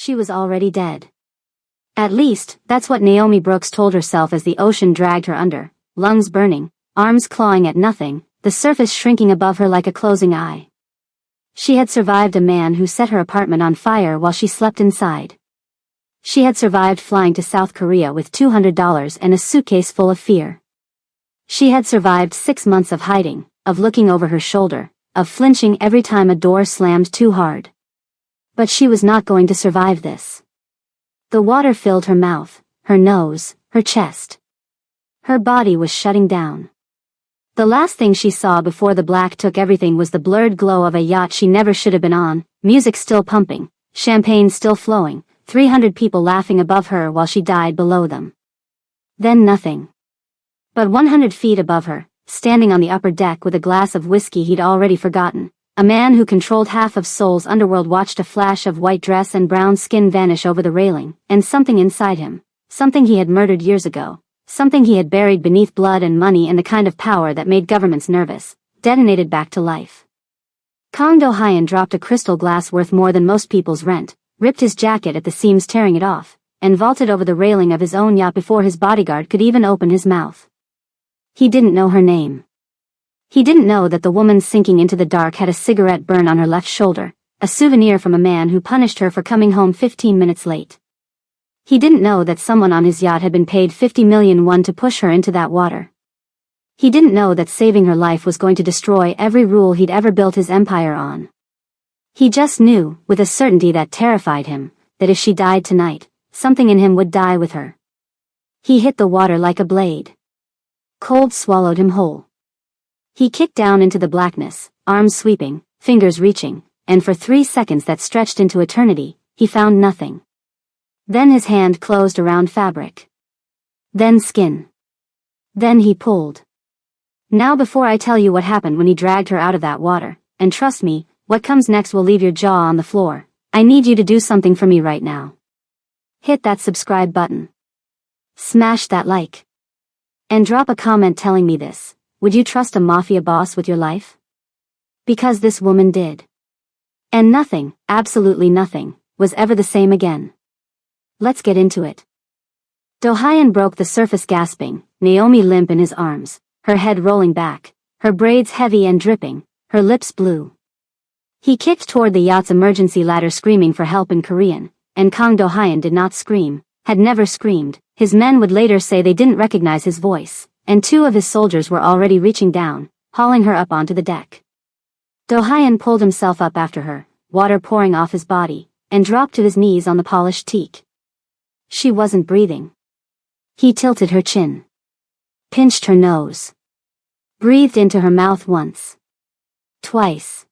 She was already dead. At least, that's what Naomi Brooks told herself as the ocean dragged her under, lungs burning, arms clawing at nothing, the surface shrinking above her like a closing eye. She had survived a man who set her apartment on fire while she slept inside. She had survived flying to South Korea with $200 and a suitcase full of fear. She had survived 6 months of hiding, of looking over her shoulder, of flinching every time a door slammed too hard. But she was not going to survive this. The water filled her mouth, her nose, her chest. Her body was shutting down. The last thing she saw before the black took everything was the blurred glow of a yacht she never should have been on, music still pumping, champagne still flowing, 300 people laughing above her while she died below them. Then nothing. But 100 feet above her, standing on the upper deck with a glass of whiskey he'd already forgotten, a man who controlled half of Seoul's underworld watched a flash of white dress and brown skin vanish over the railing, and something inside him, something he had murdered years ago, something he had buried beneath blood and money and the kind of power that made governments nervous, detonated back to life. Kang Do-hyun dropped a crystal glass worth more than most people's rent, ripped his jacket at the seams tearing it off, and vaulted over the railing of his own yacht before his bodyguard could even open his mouth. He didn't know her name. He didn't know that the woman sinking into the dark had a cigarette burn on her left shoulder, a souvenir from a man who punished her for coming home 15 minutes late. He didn't know that someone on his yacht had been paid 50 million won to push her into that water. He didn't know that saving her life was going to destroy every rule he'd ever built his empire on. He just knew, with a certainty that terrified him, that if she died tonight, something in him would die with her. He hit the water like a blade. Cold swallowed him whole. He kicked down into the blackness, arms sweeping, fingers reaching, and for 3 seconds that stretched into eternity, he found nothing. Then his hand closed around fabric. Then skin. Then he pulled. Now before I tell you what happened when he dragged her out of that water, and trust me, what comes next will leave your jaw on the floor, I need you to do something for me right now. Hit that subscribe button. Smash that like. And drop a comment telling me this. Would you trust a mafia boss with your life? Because this woman did. And nothing, absolutely nothing, was ever the same again. Let's get into it. Do-hyun broke the surface gasping, Naomi limp in his arms, her head rolling back, her braids heavy and dripping, her lips blue. He kicked toward the yacht's emergency ladder screaming for help in Korean, and Kang Do-hyun did not scream, had never screamed. His men would later say they didn't recognize his voice, and 2 of his soldiers were already reaching down, hauling her up onto the deck. Do-hyun pulled himself up after her, water pouring off his body, and dropped to his knees on the polished teak. She wasn't breathing. He tilted her chin. Pinched her nose. Breathed into her mouth once. Twice.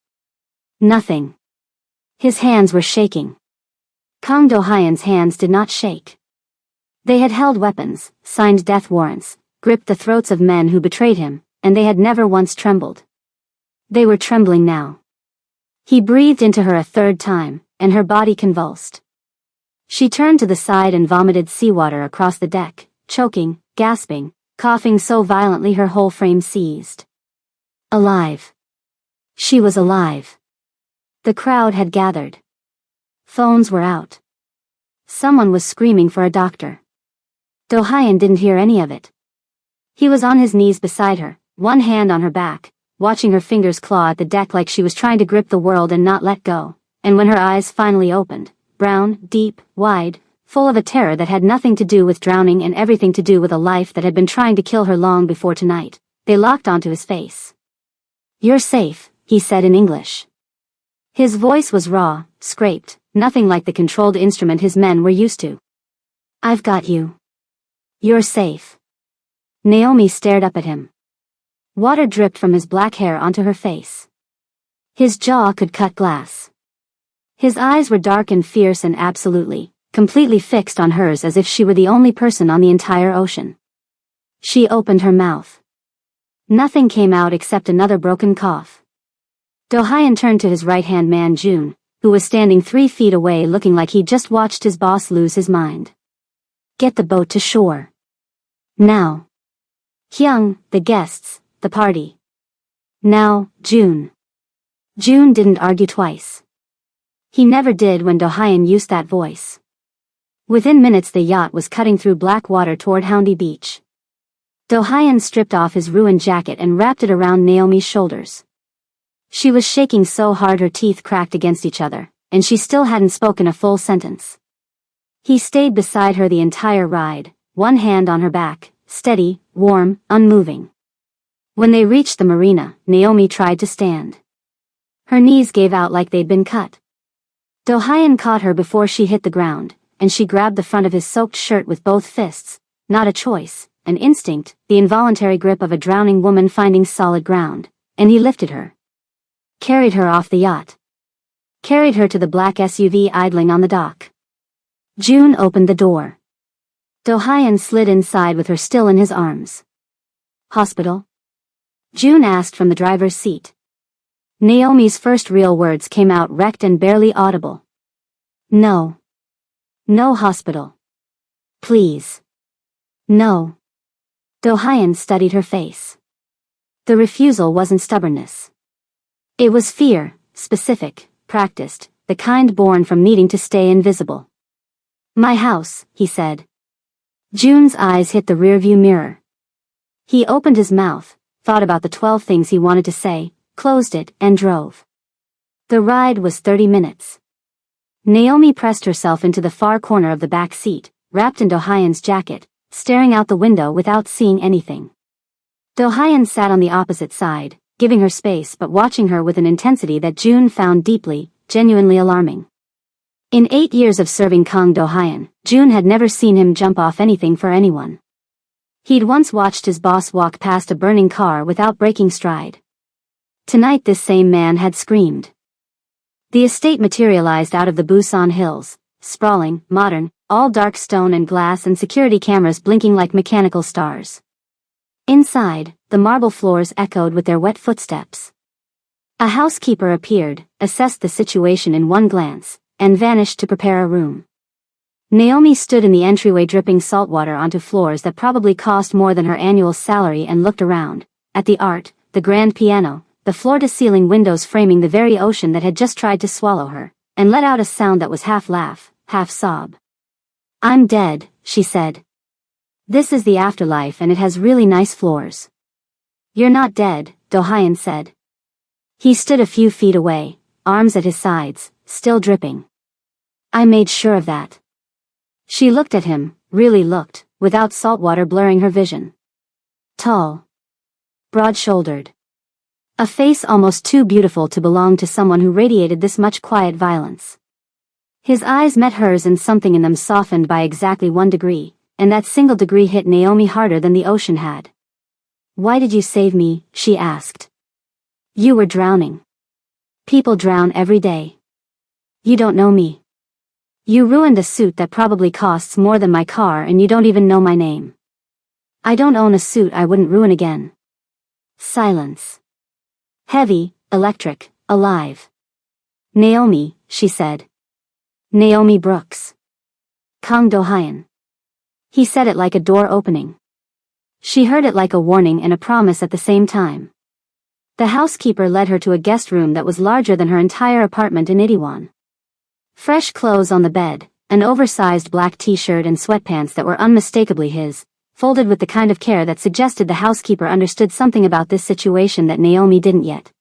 Nothing. His hands were shaking. Kang Do-hyun's hands did not shake. They had held weapons, signed death warrants, gripped the throats of men who betrayed him, and they had never once trembled. They were trembling now. He breathed into her a 3rd time, and her body convulsed. She turned to the side and vomited seawater across the deck, choking, gasping, coughing so violently her whole frame seized. Alive. She was alive. The crowd had gathered. Phones were out. Someone was screaming for a doctor. Do-hyun didn't hear any of it. He was on his knees beside her, one hand on her back, watching her fingers claw at the deck like she was trying to grip the world and not let go, and when her eyes finally opened, brown, deep, wide, full of a terror that had nothing to do with drowning and everything to do with a life that had been trying to kill her long before tonight, they locked onto his face. "You're safe," he said in English. His voice was raw, scraped, nothing like the controlled instrument his men were used to. "I've got you. You're safe." Naomi stared up at him. Water dripped from his black hair onto her face. His jaw could cut glass. His eyes were dark and fierce and absolutely, completely fixed on hers as if she were the only person on the entire ocean. She opened her mouth. Nothing came out except another broken cough. Do-hyun turned to his right-hand man Jun, who was standing 3 feet away looking like he'd just watched his boss lose his mind. "Get the boat to shore. Now." Hyung, the guests, the party. Now, Jun. Jun didn't argue twice. He never did when Do-hyun used that voice. Within minutes the yacht was cutting through black water toward Houndy Beach. Do-hyun stripped off his ruined jacket and wrapped it around Naomi's shoulders. She was shaking so hard her teeth cracked against each other, and she still hadn't spoken a full sentence. He stayed beside her the entire ride, one hand on her back, steady, warm, unmoving. When they reached the marina, Naomi tried to stand. Her knees gave out like they'd been cut. Do-hyun caught her before she hit the ground, and she grabbed the front of his soaked shirt with both fists, not a choice, an instinct, the involuntary grip of a drowning woman finding solid ground, and he lifted her. Carried her off the yacht. Carried her to the black SUV idling on the dock. June opened the door. Do-hyun slid inside with her still in his arms. Hospital? June asked from the driver's seat. Naomi's first real words came out wrecked and barely audible. No. No hospital. Please. No. Do-hyun studied her face. The refusal wasn't stubbornness. It was fear, specific, practiced, the kind born from needing to stay invisible. My house, he said. June's eyes hit the rearview mirror. He opened his mouth, thought about the 12 things he wanted to say, closed it, and drove. The ride was 30 minutes. Naomi pressed herself into the far corner of the back seat, wrapped in Do-hyun's jacket, staring out the window without seeing anything. Do-hyun sat on the opposite side, giving her space but watching her with an intensity that June found deeply, genuinely alarming. In 8 years of serving Kang Do-hyun, June had never seen him jump off anything for anyone. He'd once watched his boss walk past a burning car without breaking stride. Tonight this same man had screamed. The estate materialized out of the Busan hills, sprawling, modern, all dark stone and glass and security cameras blinking like mechanical stars. Inside, the marble floors echoed with their wet footsteps. A housekeeper appeared, assessed the situation in one glance, and vanished to prepare a room. Naomi stood in the entryway dripping salt water onto floors that probably cost more than her annual salary and looked around, at the art, the grand piano, the floor-to-ceiling windows framing the very ocean that had just tried to swallow her, and let out a sound that was half laugh, half sob. I'm dead, she said. This is the afterlife and it has really nice floors. You're not dead, Do-hyun said. He stood a few feet away, arms at his sides, still dripping. I made sure of that. She looked at him, really looked, without salt water blurring her vision. Tall. Broad-shouldered. A face almost too beautiful to belong to someone who radiated this much quiet violence. His eyes met hers and something in them softened by exactly 1 degree, and that single degree hit Naomi harder than the ocean had. Why did you save me? She asked. You were drowning. People drown every day. You don't know me. You ruined a suit that probably costs more than my car and you don't even know my name. I don't own a suit I wouldn't ruin again. Silence. Heavy, electric, alive. Naomi, she said. Naomi Brooks. Kang Do-hyun. He said it like a door opening. She heard it like a warning and a promise at the same time. The housekeeper led her to a guest room that was larger than her entire apartment in Itaewon. Fresh clothes on the bed, an oversized black t-shirt and sweatpants that were unmistakably his, folded with the kind of care that suggested the housekeeper understood something about this situation that Naomi didn't yet.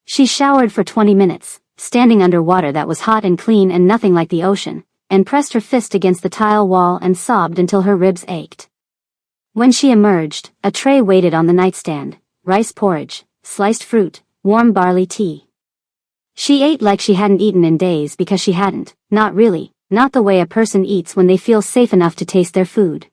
She showered for 20 minutes, standing under water that was hot and clean and nothing like the ocean, and pressed her fist against the tile wall and sobbed until her ribs ached. When she emerged, a tray waited on the nightstand, rice porridge, sliced fruit, warm barley tea. She ate like she hadn't eaten in days because she hadn't, not really, not the way a person eats when they feel safe enough to taste their food.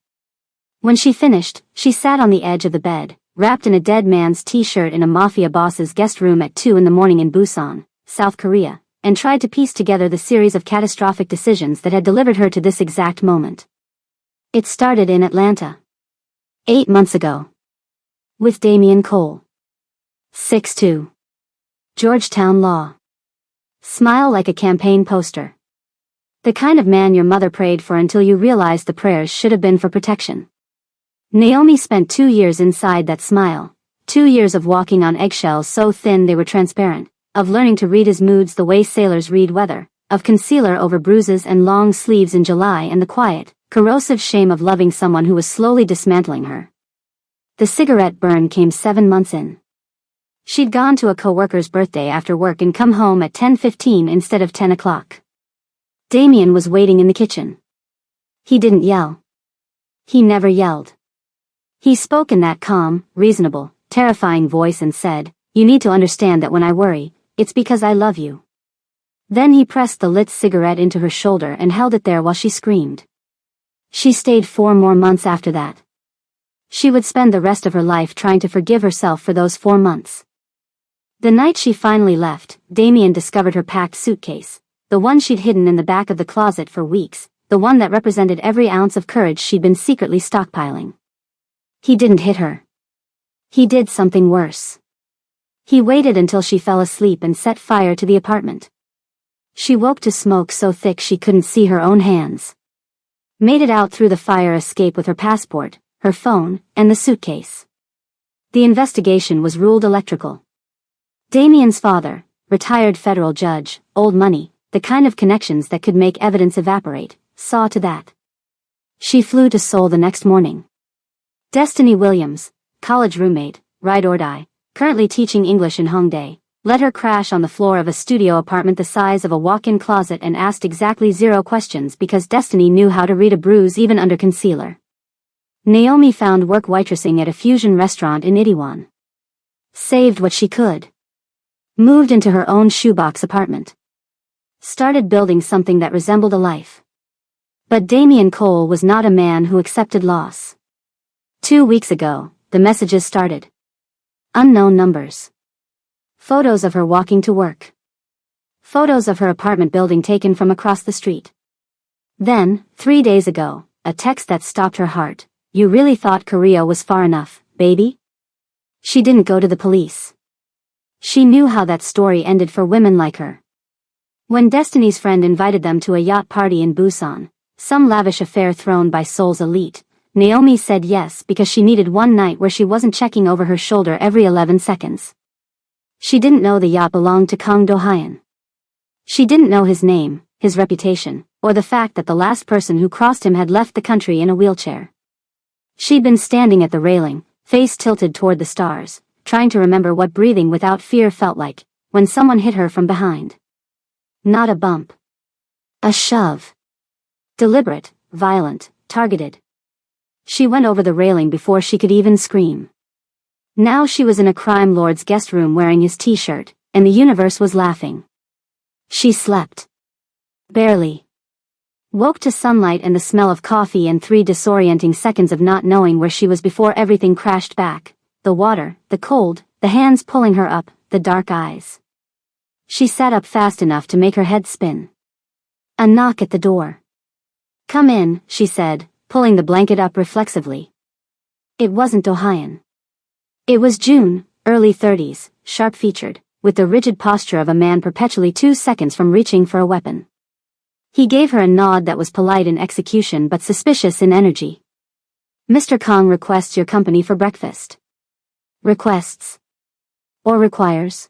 When she finished, she sat on the edge of the bed, wrapped in a dead man's t-shirt in a Mafia boss's guest room at 2 a.m. in Busan, South Korea, and tried to piece together the series of catastrophic decisions that had delivered her to this exact moment. It started in Atlanta. 8 months ago. With Damian Cole. 6'2". Georgetown Law. Smile like a campaign poster. The kind of man your mother prayed for until you realized the prayers should have been for protection. Naomi spent 2 years inside that smile, 2 years of walking on eggshells so thin they were transparent, of learning to read his moods the way sailors read weather, of concealer over bruises and long sleeves in July, and the quiet, corrosive shame of loving someone who was slowly dismantling her. The cigarette burn came 7 months in. She'd gone to a coworker's birthday after work and come home at 10:15 instead of 10 o'clock. Damien was waiting in the kitchen. He didn't yell. He never yelled. He spoke in that calm, reasonable, terrifying voice and said, "You need to understand that when I worry, it's because I love you." Then he pressed the lit cigarette into her shoulder and held it there while she screamed. She stayed 4 more months after that. She would spend the rest of her life trying to forgive herself for those 4 months. The night she finally left, Damien discovered her packed suitcase, the one she'd hidden in the back of the closet for weeks, the one that represented every ounce of courage she'd been secretly stockpiling. He didn't hit her. He did something worse. He waited until she fell asleep and set fire to the apartment. She woke to smoke so thick she couldn't see her own hands. Made it out through the fire escape with her passport, her phone, and the suitcase. The investigation was ruled electrical. Damien's father, retired federal judge, old money, the kind of connections that could make evidence evaporate, saw to that. She flew to Seoul the next morning. Destiny Williams, college roommate, ride or die, currently teaching English in Hongdae, let her crash on the floor of a studio apartment the size of a walk-in closet and asked exactly 0 questions because Destiny knew how to read a bruise even under concealer. Naomi found work waitressing at a fusion restaurant in Itaewon. Saved what she could. Moved into her own shoebox apartment. Started building something that resembled a life. But Damien Cole was not a man who accepted loss. 2 weeks ago, the messages started. Unknown numbers. Photos of her walking to work. Photos of her apartment building taken from across the street. Then, 3 days ago, a text that stopped her heart. "You really thought Korea was far enough, baby?" She didn't go to the police. She knew how that story ended for women like her. When Destiny's friend invited them to a yacht party in Busan, some lavish affair thrown by Seoul's elite, Naomi said yes because she needed one night where she wasn't checking over her shoulder every 11 seconds. She didn't know the yacht belonged to Kang Do-hyun. She didn't know his name, his reputation, or the fact that the last person who crossed him had left the country in a wheelchair. She'd been standing at the railing, face tilted toward the stars, trying to remember what breathing without fear felt like, when someone hit her from behind. Not a bump. A shove. Deliberate, violent, targeted. She went over the railing before she could even scream. Now she was in a crime lord's guest room wearing his t-shirt, and the universe was laughing. She slept. Barely. Woke to sunlight and the smell of coffee and 3 disorienting seconds of not knowing where she was before everything crashed back. The water, the cold, the hands pulling her up, the dark eyes. She sat up fast enough to make her head spin. A knock at the door. "Come in," she said, pulling the blanket up reflexively. It wasn't Do-hyun. It was June, early 30s, sharp-featured, with the rigid posture of a man perpetually 2 seconds from reaching for a weapon. He gave her a nod that was polite in execution but suspicious in energy. "Mr. Kang requests your company for breakfast." Requests. Or requires.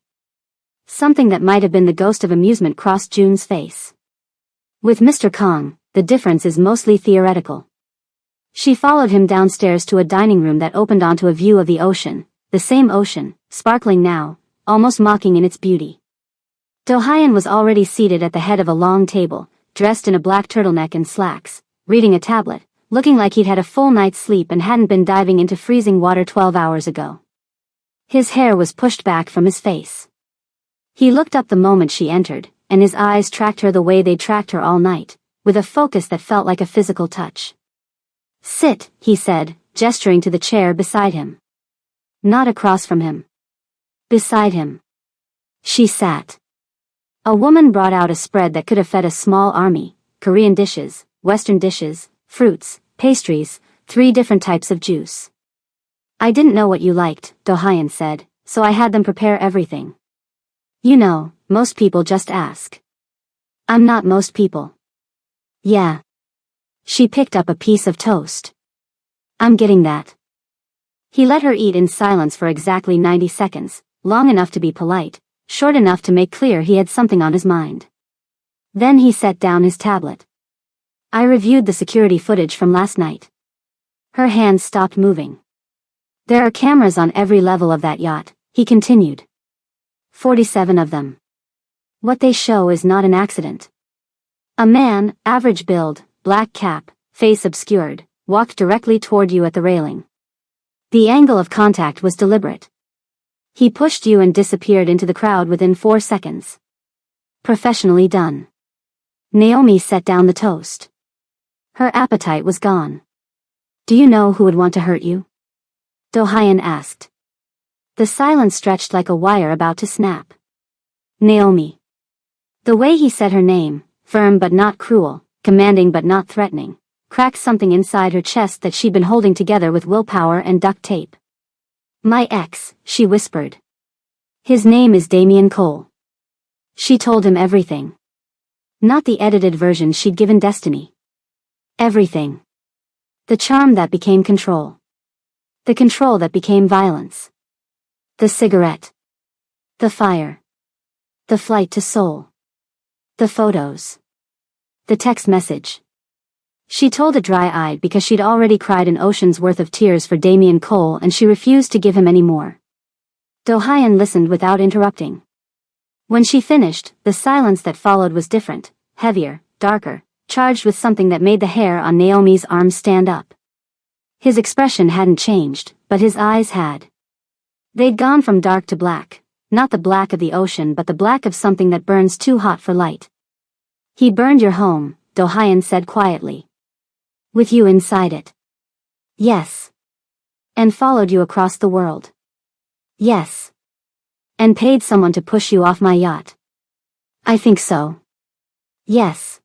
Something that might have been the ghost of amusement crossed June's face. With Mr. Kang, the difference is mostly theoretical. She followed him downstairs to a dining room that opened onto a view of the ocean, the same ocean, sparkling now, almost mocking in its beauty. Do-hyun was already seated at the head of a long table, dressed in a black turtleneck and slacks, reading a tablet, looking like he'd had a full night's sleep and hadn't been diving into freezing water 12 hours ago. His hair was pushed back from his face. He looked up the moment she entered, and his eyes tracked her the way they'd tracked her all night, with a focus that felt like a physical touch. "Sit," he said, gesturing to the chair beside him. Not across from him. Beside him. She sat. A woman brought out a spread that could have fed a small army: Korean dishes, Western dishes, fruits, pastries, 3 different types of juice. "I didn't know what you liked," Do-hyun said, "so I had them prepare everything. You know, most people just ask." "I'm not most people." "Yeah." She picked up a piece of toast. "I'm getting that." He let her eat in silence for exactly 90 seconds, long enough to be polite, short enough to make clear he had something on his mind. Then he set down his tablet. I reviewed the security footage from last night. Her hands stopped moving. There are cameras on every level of that yacht, he continued. 47 of them. What they show is not an accident. A man, average build, black cap, face obscured, walked directly toward you at the railing. The angle of contact was deliberate. He pushed you and disappeared into the crowd within 4 seconds. Professionally done. Naomi set down the toast. Her appetite was gone. Do you know who would want to hurt you? Do-hyun asked. The silence stretched like a wire about to snap. Naomi. The way he said her name, firm but not cruel, commanding but not threatening, cracked something inside her chest that she'd been holding together with willpower and duct tape. My ex, she whispered. His name is Damien Cole. She told him everything. Not the edited version she'd given Destiny. Everything. The charm that became control. The control that became violence. The cigarette. The fire. The flight to Seoul. The photos. The text message. She told it dry-eyed because she'd already cried an ocean's worth of tears for Damien Cole and she refused to give him any more. Do-hyun listened without interrupting. When she finished, the silence that followed was different, heavier, darker, charged with something that made the hair on Naomi's arms stand up. His expression hadn't changed, but his eyes had. They'd gone from dark to black, not the black of the ocean but the black of something that burns too hot for light. He burned your home, Do-hyun said quietly. With you inside it. Yes. And followed you across the world. Yes. And paid someone to push you off my yacht. I think so. Yes.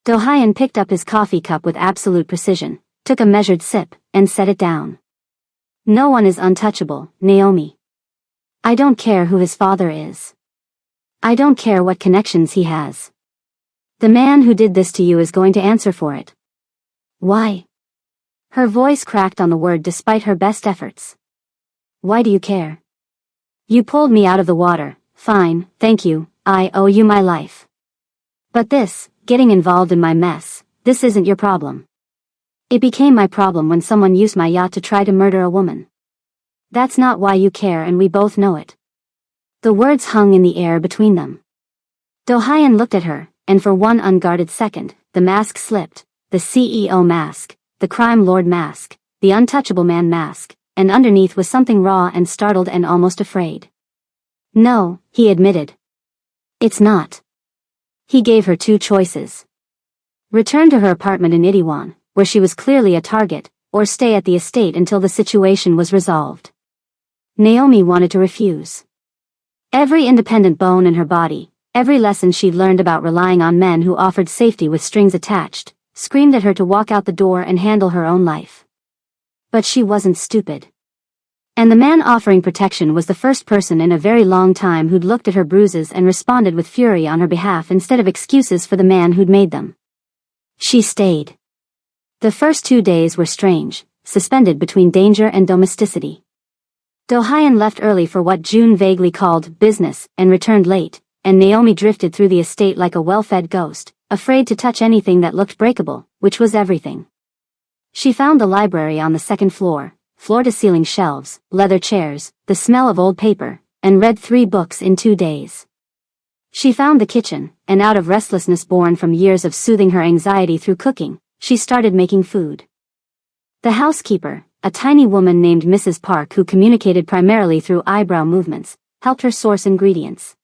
Do-hyun picked up his coffee cup with absolute precision, took a measured sip, and set it down. No one is untouchable, Naomi. I don't care who his father is. I don't care what connections he has. The man who did this to you is going to answer for it. Why? Her voice cracked on the word despite her best efforts. Why do you care? You pulled me out of the water, fine, thank you, I owe you my life. But this, getting involved in my mess, this isn't your problem. It became my problem when someone used my yacht to try to murder a woman. That's not why you care and we both know it. The words hung in the air between them. Do-hyun looked at her, and for one unguarded second, the mask slipped. The CEO mask, the crime lord mask, the untouchable man mask, and underneath was something raw and startled and almost afraid. No, he admitted. It's not. He gave her 2 choices. Return to her apartment in Itaewon, where she was clearly a target, or stay at the estate until the situation was resolved. Naomi wanted to refuse. Every independent bone in her body, every lesson she'd learned about relying on men who offered safety with strings attached, screamed at her to walk out the door and handle her own life. But she wasn't stupid. And the man offering protection was the first person in a very long time who'd looked at her bruises and responded with fury on her behalf instead of excuses for the man who'd made them. She stayed. The first 2 days were strange, suspended between danger and domesticity. Do-hyun left early for what June vaguely called business and returned late, and Naomi drifted through the estate like a well-fed ghost, afraid to touch anything that looked breakable, which was everything. She found the library on the 2nd floor, floor-to-ceiling shelves, leather chairs, the smell of old paper, and read 3 books in 2 days. She found the kitchen, and out of restlessness born from years of soothing her anxiety through cooking, she started making food. The housekeeper, a tiny woman named Mrs. Park who communicated primarily through eyebrow movements, helped her source ingredients.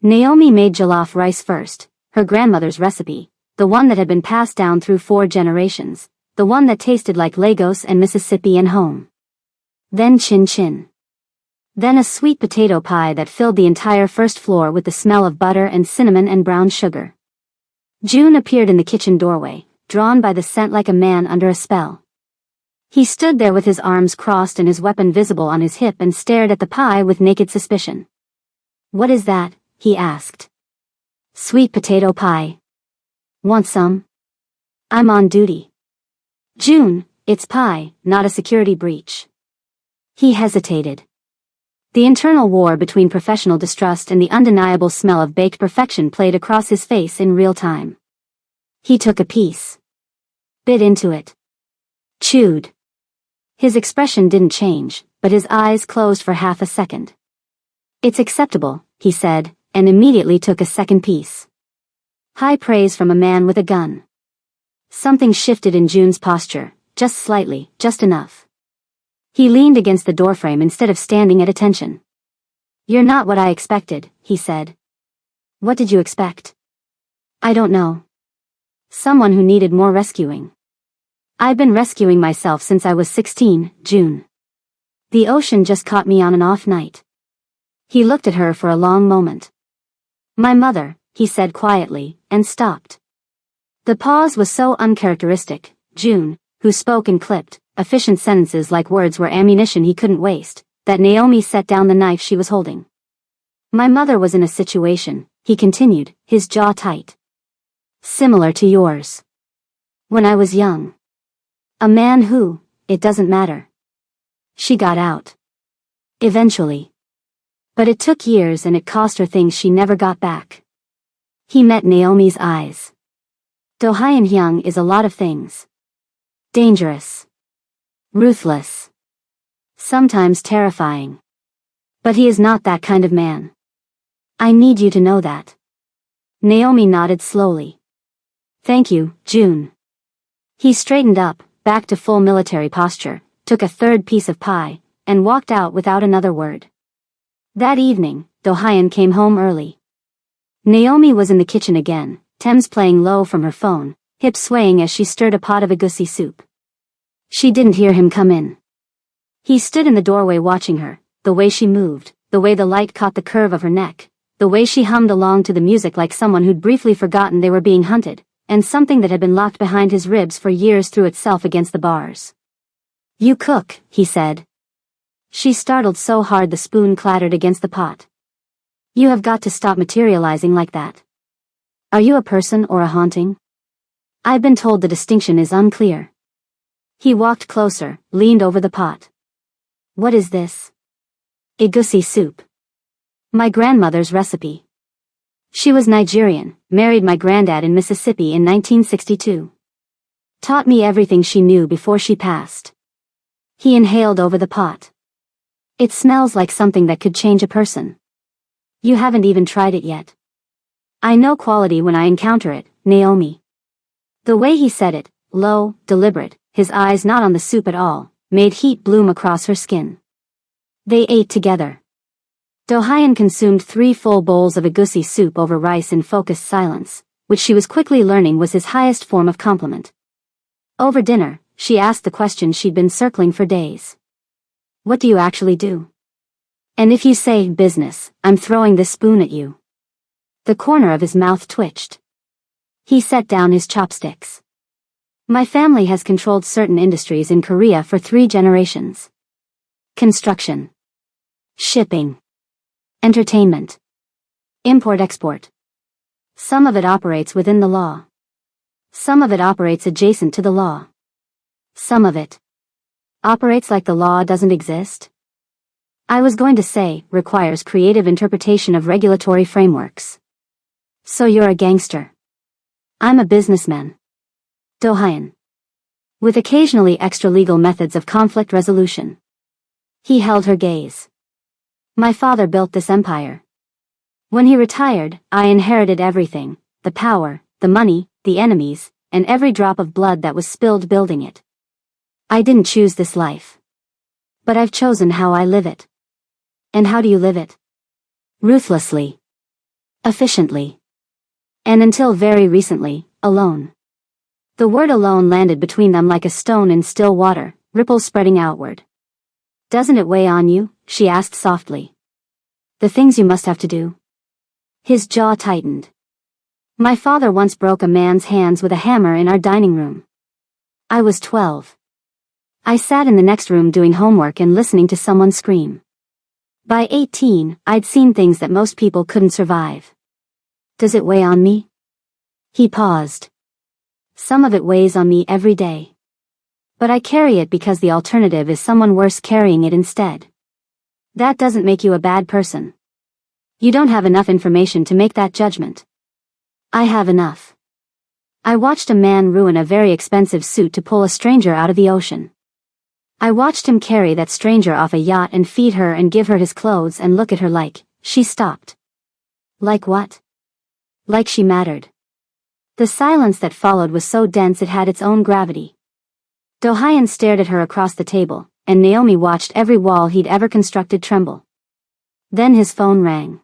Naomi made jollof rice first, her grandmother's recipe, the one that had been passed down through 4 generations, the one that tasted like Lagos and Mississippi and home. Then chin-chin. Then a sweet potato pie that filled the entire first floor with the smell of butter and cinnamon and brown sugar. June appeared in the kitchen doorway, drawn by the scent like a man under a spell. He stood there with his arms crossed and his weapon visible on his hip and stared at the pie with naked suspicion. What is that? He asked. Sweet potato pie. Want some? I'm on duty. June, it's pie, not a security breach. He hesitated. The internal war between professional distrust and the undeniable smell of baked perfection played across his face in real time. He took a piece. Bit into it. Chewed. His expression didn't change, but his eyes closed for half a second. "It's acceptable," he said, and immediately took a second piece. High praise from a man with a gun. Something shifted in June's posture, just slightly, just enough. He leaned against the doorframe instead of standing at attention. "You're not what I expected," he said. "What did you expect?" "I don't know. Someone who needed more rescuing. I've been rescuing myself since I was 16, June. The ocean just caught me on an off night." He looked at her for a long moment. "My mother," he said quietly, and stopped. The pause was so uncharacteristic. June, who spoke in clipped, efficient sentences like words were ammunition he couldn't waste, that Naomi set down the knife she was holding. "My mother was in a situation," he continued, his jaw tight. "Similar to yours. When I was young. A man who, it doesn't matter. She got out. Eventually. But it took years and it cost her things she never got back." He met Naomi's eyes. Do Hyun-hyung is a lot of things. Dangerous. Ruthless. Sometimes terrifying. But he is not that kind of man. I need you to know that. Naomi nodded slowly. "Thank you, June." He straightened up, back to full military posture, took a third piece of pie, and walked out without another word. That evening, Do Hyun came home early. Naomi was in the kitchen again, Thames playing low from her phone, hips swaying as she stirred a pot of egusi soup. She didn't hear him come in. He stood in the doorway watching her, the way she moved, the way the light caught the curve of her neck, the way she hummed along to the music like someone who'd briefly forgotten they were being hunted, and something that had been locked behind his ribs for years threw itself against the bars. "You cook," he said. She startled so hard the spoon clattered against the pot. "You have got to stop materializing like that. Are you a person or a haunting? I've been told the distinction is unclear." He walked closer, leaned over the pot. "What is this?" "Egusi soup. My grandmother's recipe. She was Nigerian, married my granddad in Mississippi in 1962. Taught me everything she knew before she passed." He inhaled over the pot. "It smells like something that could change a person. You haven't even tried it yet." "I know quality when I encounter it, Naomi." The way he said it, low, deliberate, his eyes not on the soup at all, made heat bloom across her skin. They ate together. Do Hyun consumed 3 full bowls of egusi soup over rice in focused silence, which she was quickly learning was his highest form of compliment. Over dinner, she asked the question she'd been circling for days. "What do you actually do? And if you say business, I'm throwing this spoon at you." The corner of his mouth twitched. He set down his chopsticks. "My family has controlled certain industries in Korea for 3 generations. Construction. Shipping. Entertainment. Import-export. Some of it operates within the law. Some of it operates adjacent to the law. Some of it operates like the law doesn't exist. I was going to say, requires creative interpretation of regulatory frameworks. So you're a gangster. I'm a businessman. Do Hyun. With occasionally extra-legal methods of conflict resolution." He held her gaze. "My father built this empire. When he retired, I inherited everything, the power, the money, the enemies, and every drop of blood that was spilled building it. I didn't choose this life. But I've chosen how I live it." "And how do you live it?" "Ruthlessly. Efficiently. And until very recently, alone." The word alone landed between them like a stone in still water, ripples spreading outward. "Doesn't it weigh on you?" she asked softly. "The things you must have to do?" His jaw tightened. "My father once broke a man's hands with a hammer in our dining room. I was 12. I sat in the next room doing homework and listening to someone scream. By 18, I'd seen things that most people couldn't survive. Does it weigh on me?" He paused. "Some of it weighs on me every day. But I carry it because the alternative is someone worse carrying it instead. That doesn't make you a bad person. You don't have enough information to make that judgment. I have enough. I watched a man ruin a very expensive suit to pull a stranger out of the ocean. I watched him carry that stranger off a yacht and feed her and give her his clothes and look at her like, she stopped. Like what? Like she mattered. The silence that followed was so dense it had its own gravity. Do-hyun stared at her across the table, and Naomi watched every wall he'd ever constructed tremble. Then his phone rang.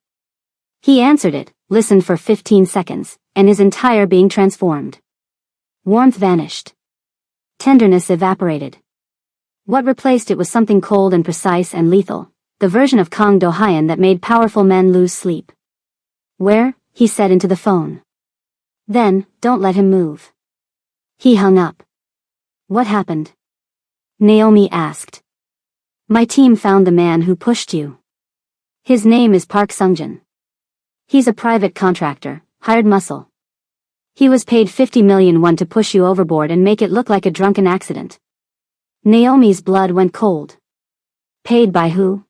He answered it, listened for 15 seconds, and his entire being transformed. Warmth vanished. Tenderness evaporated. What replaced it was something cold and precise and lethal, the version of Kang Do-hyun that made powerful men lose sleep. Where? He said into the phone. Then, don't let him move. He hung up. What happened? Naomi asked. My team found the man who pushed you. His name is Park Sungjin. He's a private contractor, hired muscle. He was paid 50 million won to push you overboard and make it look like a drunken accident. Naomi's blood went cold. Paid by who?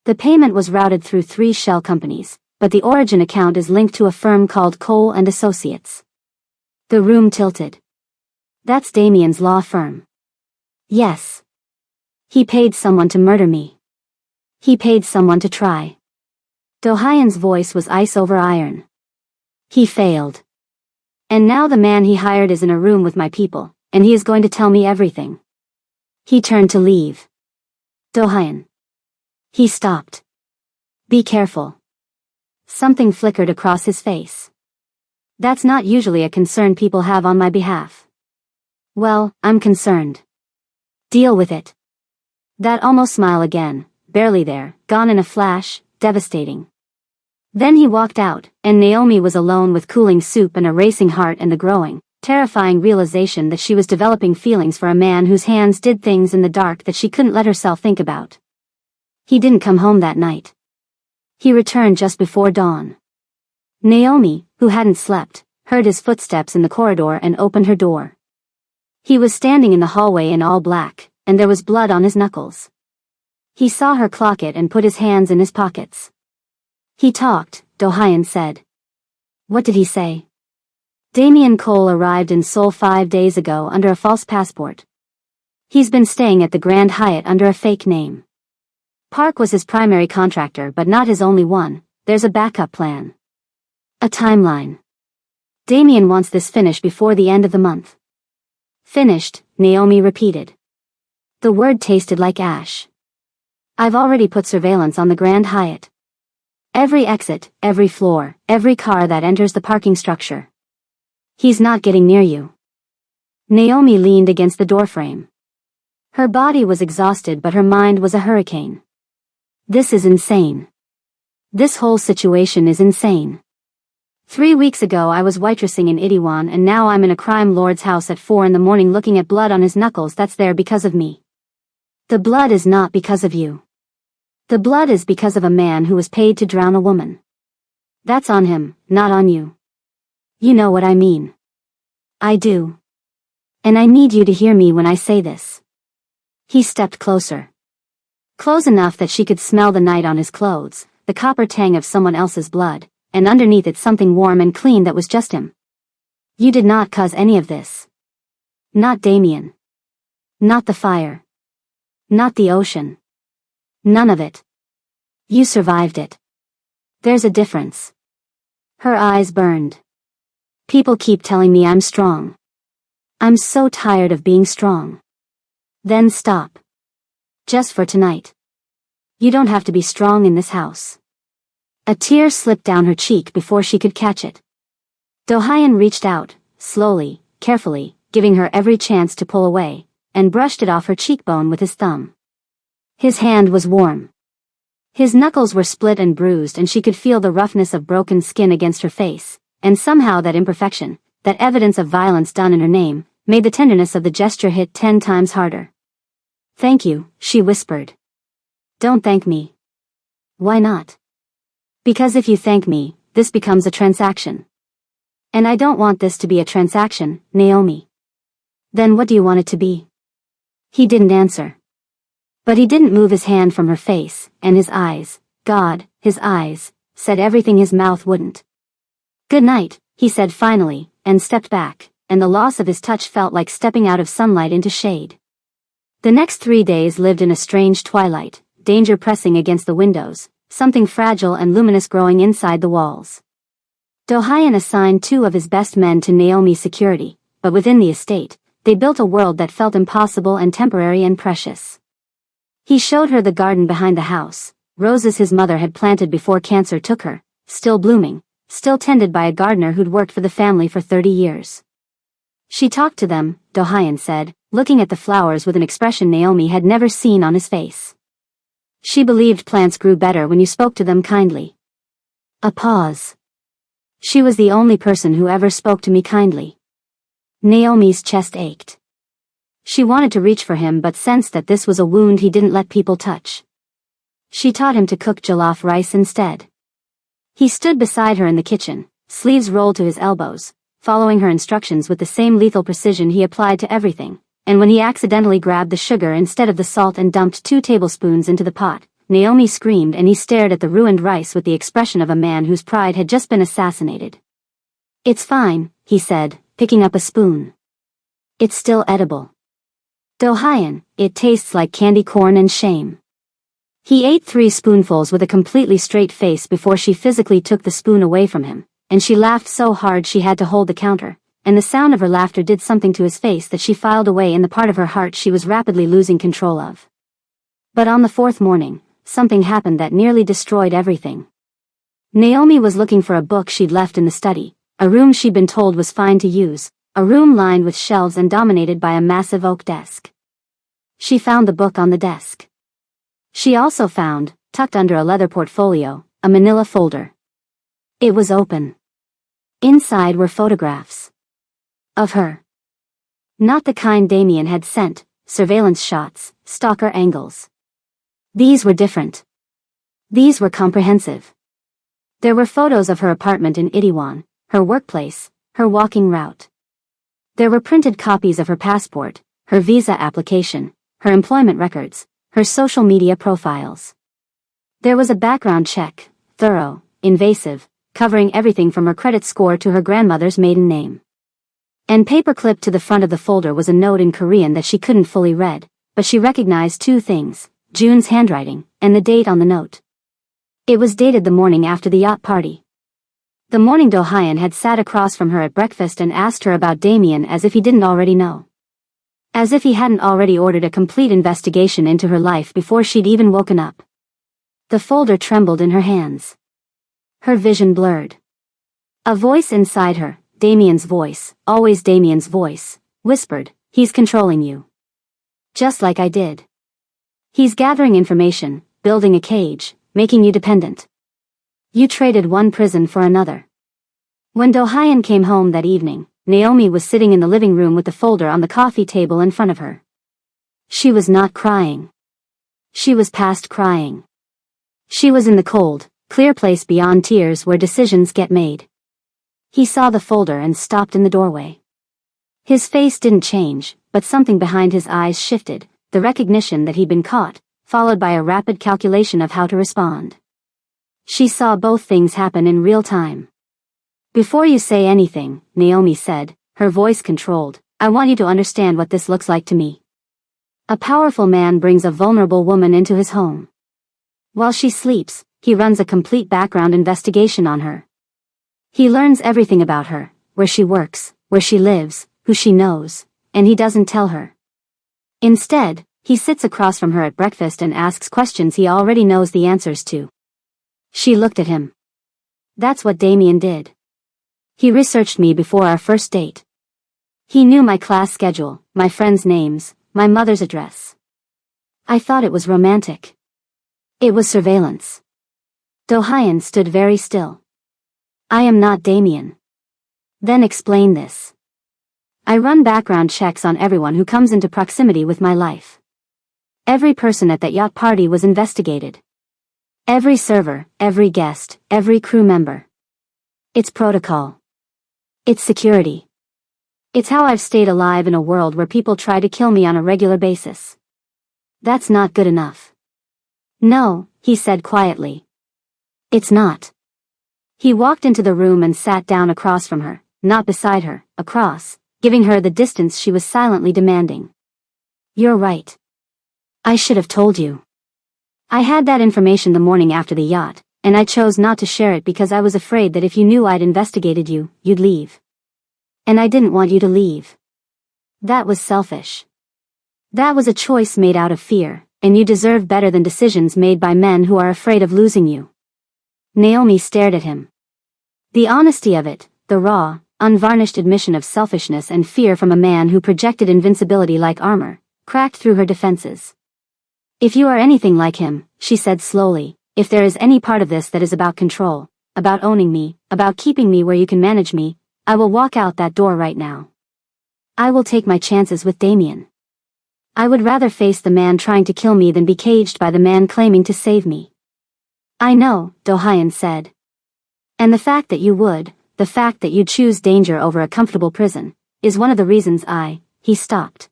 The payment was routed through 3 shell companies, but the origin account is linked to a firm called Cole and Associates. The room tilted. That's Damien's law firm. Yes. He paid someone to murder me. He paid someone to try. Do-hyun's voice was ice over iron. He failed. And now the man he hired is in a room with my people, and he is going to tell me everything. He turned to leave. Do-hyun. He stopped. Be careful. Something flickered across his face. That's not usually a concern people have on my behalf. Well, I'm concerned. Deal with it. That almost smile again, barely there, gone in a flash, devastating. Then he walked out, and Naomi was alone with cooling soup and a racing heart and the growing, terrifying realization that she was developing feelings for a man whose hands did things in the dark that she couldn't let herself think about. He didn't come home that night. He returned just before dawn. Naomi, who hadn't slept, heard his footsteps in the corridor and opened her door. He was standing in the hallway in all black, and there was blood on his knuckles. He saw her clock it and put his hands in his pockets. He talked, Do-hyun said. What did he say? Damien Cole arrived in Seoul 5 days ago under a false passport. He's been staying at the Grand Hyatt under a fake name. Park was his primary contractor but not his only one, there's a backup plan. A timeline. Damien wants this finished before the end of the month. Finished, Naomi repeated. The word tasted like ash. I've already put surveillance on the Grand Hyatt. Every exit, every floor, every car that enters the parking structure. He's not getting near you. Naomi leaned against the doorframe. Her body was exhausted but her mind was a hurricane. This is insane. This whole situation is insane. 3 weeks ago I was waitressing in Itaewon and now I'm in a crime lord's house at 4 in the morning looking at blood on his knuckles that's there because of me. The blood is not because of you. The blood is because of a man who was paid to drown a woman. That's on him, not on you. You know what I mean. I do. And I need you to hear me when I say this. He stepped closer. Close enough that she could smell the night on his clothes, the copper tang of someone else's blood, and underneath it something warm and clean that was just him. You did not cause any of this. Not Damien. Not the fire. Not the ocean. None of it. You survived it. There's a difference. Her eyes burned. People keep telling me I'm strong. I'm so tired of being strong. Then stop. Just for tonight. You don't have to be strong in this house. A tear slipped down her cheek before she could catch it. Do-hyun reached out, slowly, carefully, giving her every chance to pull away, and brushed it off her cheekbone with his thumb. His hand was warm. His knuckles were split and bruised and she could feel the roughness of broken skin against her face, and somehow that imperfection, that evidence of violence done in her name, made the tenderness of the gesture hit 10 times harder. Thank you, she whispered. Don't thank me. Why not? Because if you thank me, this becomes a transaction. And I don't want this to be a transaction, Naomi. Then what do you want it to be? He didn't answer. But he didn't move his hand from her face, and his eyes, God, his eyes, said everything his mouth wouldn't. "Good night," he said finally, and stepped back, and the loss of his touch felt like stepping out of sunlight into shade. The next 3 days lived in a strange twilight, danger pressing against the windows, something fragile and luminous growing inside the walls. Do-hyun assigned 2 of his best men to Naomi's security, but within the estate, they built a world that felt impossible and temporary and precious. He showed her the garden behind the house, roses his mother had planted before cancer took her, still blooming, still tended by a gardener who'd worked for the family for 30 years. She talked to them, Do-hyun said, looking at the flowers with an expression Naomi had never seen on his face. She believed plants grew better when you spoke to them kindly. A pause. She was the only person who ever spoke to me kindly. Naomi's chest ached. She wanted to reach for him but sensed that this was a wound he didn't let people touch. She taught him to cook jollof rice instead. He stood beside her in the kitchen, sleeves rolled to his elbows, following her instructions with the same lethal precision he applied to everything, and when he accidentally grabbed the sugar instead of the salt and dumped 2 tablespoons into the pot, Naomi screamed and he stared at the ruined rice with the expression of a man whose pride had just been assassinated. "It's fine," he said, picking up a spoon. "It's still edible." Do-hyun, "It tastes like candy corn and shame." He ate 3 spoonfuls with a completely straight face before she physically took the spoon away from him, and she laughed so hard she had to hold the counter, and the sound of her laughter did something to his face that she filed away in the part of her heart she was rapidly losing control of. But on the 4th morning, something happened that nearly destroyed everything. Naomi was looking for a book she'd left in the study, a room she'd been told was fine to use, a room lined with shelves and dominated by a massive oak desk. She found the book on the desk. She also found, tucked under a leather portfolio, a manila folder. It was open. Inside were photographs. Of her. Not the kind Damien had sent, surveillance shots, stalker angles. These were different. These were comprehensive. There were photos of her apartment in Itaewon, her workplace, her walking route. There were printed copies of her passport, her visa application, her employment records, her social media profiles. There was a background check, thorough, invasive, covering everything from her credit score to her grandmother's maiden name. And paperclipped to the front of the folder was a note in Korean that she couldn't fully read, but she recognized 2 things, June's handwriting, and the date on the note. It was dated the morning after the yacht party. The morning Do-hyun had sat across from her at breakfast and asked her about Damien as if he didn't already know. As if he hadn't already ordered a complete investigation into her life before she'd even woken up. The folder trembled in her hands. Her vision blurred. A voice inside her, Damien's voice, always Damien's voice, whispered, "He's controlling you. Just like I did. He's gathering information, building a cage, making you dependent. You traded one prison for another." When Do-hyun came home that evening, Naomi was sitting in the living room with the folder on the coffee table in front of her. She was not crying. She was past crying. She was in the cold, clear place beyond tears where decisions get made. He saw the folder and stopped in the doorway. His face didn't change, but something behind his eyes shifted, the recognition that he'd been caught, followed by a rapid calculation of how to respond. She saw both things happen in real time. "Before you say anything," Naomi said, her voice controlled, "I want you to understand what this looks like to me. A powerful man brings a vulnerable woman into his home. While she sleeps, he runs a complete background investigation on her. He learns everything about her, where she works, where she lives, who she knows, and he doesn't tell her. Instead, he sits across from her at breakfast and asks questions he already knows the answers to." She looked at him. "That's what Damien did. He researched me before our first date. He knew my class schedule, my friends' names, my mother's address. I thought it was romantic. It was surveillance." Do-hyun stood very still. "I am not Damien." "Then explain this." "I run background checks on everyone who comes into proximity with my life. Every person at that yacht party was investigated. Every server, every guest, every crew member. It's protocol. It's security. It's how I've stayed alive in a world where people try to kill me on a regular basis. That's not good enough. No, he said quietly. It's not. He walked into the room and sat down across from her, not beside her, across, giving her the distance she was silently demanding. You're right. I should have told you. I had that information the morning after the yacht, and I chose not to share it because I was afraid that if you knew I'd investigated you, you'd leave. And I didn't want you to leave. That was selfish. That was a choice made out of fear, and you deserve better than decisions made by men who are afraid of losing you. Naomi stared at him. The honesty of it, the raw, unvarnished admission of selfishness and fear from a man who projected invincibility like armor, cracked through her defenses. If you are anything like him, she said slowly, if there is any part of this that is about control, about owning me, about keeping me where you can manage me, I will walk out that door right now. I will take my chances with Damien. I would rather face the man trying to kill me than be caged by the man claiming to save me. I know, Do-hyun said. And the fact that you would, the fact that you'd choose danger over a comfortable prison, is one of the reasons he stopped.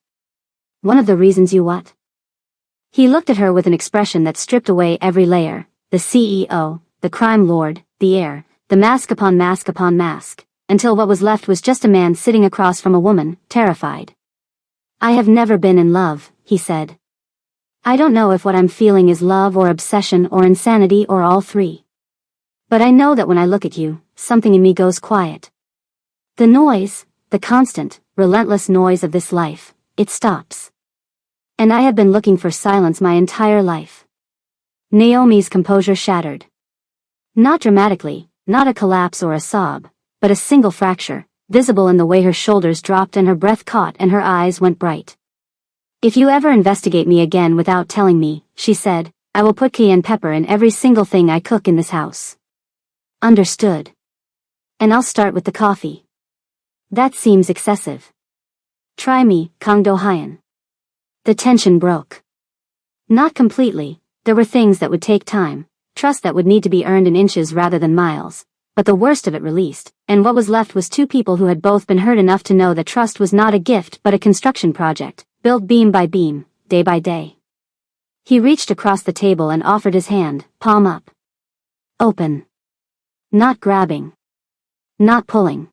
One of the reasons you what? He looked at her with an expression that stripped away every layer, the CEO, the crime lord, the heir, the mask upon mask upon mask, until what was left was just a man sitting across from a woman, terrified. I have never been in love, he said. I don't know if what I'm feeling is love or obsession or insanity or all three. But I know that when I look at you, something in me goes quiet. The noise, the constant, relentless noise of this life, it stops. And I have been looking for silence my entire life. Naomi's composure shattered. Not dramatically, not a collapse or a sob, but a single fracture, visible in the way her shoulders dropped and her breath caught and her eyes went bright. If you ever investigate me again without telling me, she said, I will put cayenne pepper in every single thing I cook in this house. Understood. And I'll start with the coffee. That seems excessive. Try me, Kang Do-hyun. The tension broke. Not completely, there were things that would take time, trust that would need to be earned in inches rather than miles, but the worst of it released, and what was left was two people who had both been hurt enough to know that trust was not a gift but a construction project, built beam by beam, day by day. He reached across the table and offered his hand, palm up. Open. Not grabbing. Not pulling.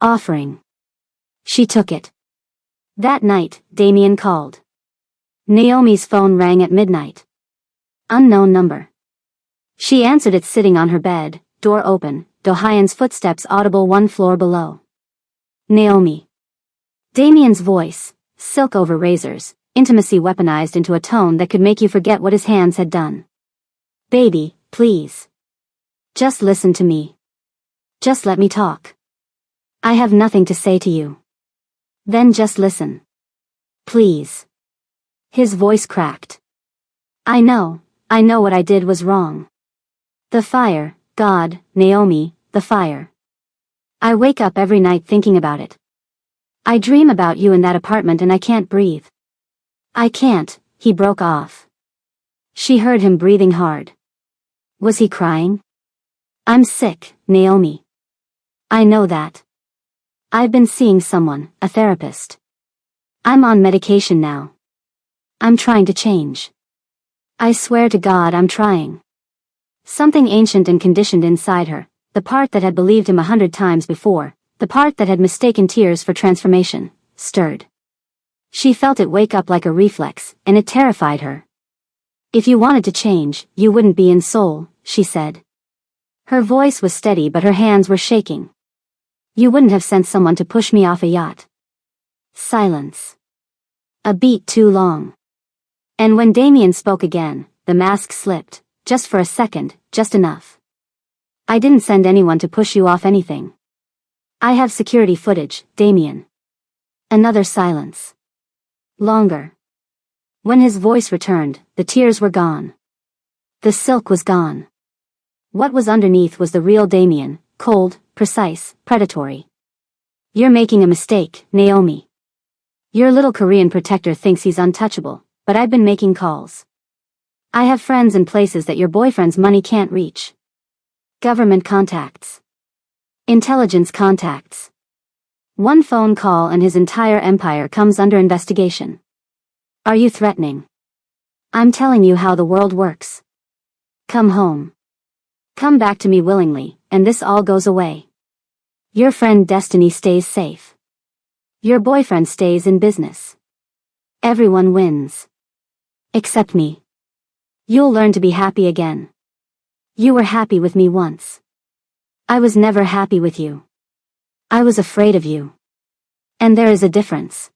Offering. She took it. That night, Damien called. Naomi's phone rang at midnight. Unknown number. She answered it sitting on her bed, door open, Do-hyun's footsteps audible 1 floor below. Naomi. Damien's voice, silk over razors, intimacy weaponized into a tone that could make you forget what his hands had done. Baby, please. Just listen to me. Just let me talk. I have nothing to say to you. Then just listen. Please. His voice cracked. I know what I did was wrong. The fire, God, Naomi, the fire. I wake up every night thinking about it. I dream about you in that apartment and I can't breathe. I can't, he broke off. She heard him breathing hard. Was he crying? I'm sick, Naomi. I know that. I've been seeing someone, a therapist. I'm on medication now. I'm trying to change. I swear to God I'm trying. Something ancient and conditioned inside her, the part that had believed him 100 times before, the part that had mistaken tears for transformation, stirred. She felt it wake up like a reflex, and it terrified her. If you wanted to change, you wouldn't be in Seoul, she said. Her voice was steady but her hands were shaking. You wouldn't have sent someone to push me off a yacht. Silence. A beat too long. And when Damien spoke again, the mask slipped. Just for a second, just enough. I didn't send anyone to push you off anything. I have security footage, Damien. Another silence. Longer. When his voice returned, the tears were gone. The silk was gone. What was underneath was the real Damien, cold, precise, predatory. You're making a mistake, Naomi. Your little Korean protector thinks he's untouchable, but I've been making calls. I have friends in places that your boyfriend's money can't reach. Government contacts. Intelligence contacts. One phone call and his entire empire comes under investigation. Are you threatening? I'm telling you how the world works. Come home. Come back to me willingly, and this all goes away. Your friend Destiny stays safe. Your boyfriend stays in business. Everyone wins. Except me. You'll learn to be happy again. You were happy with me once. I was never happy with you. I was afraid of you. And there is a difference.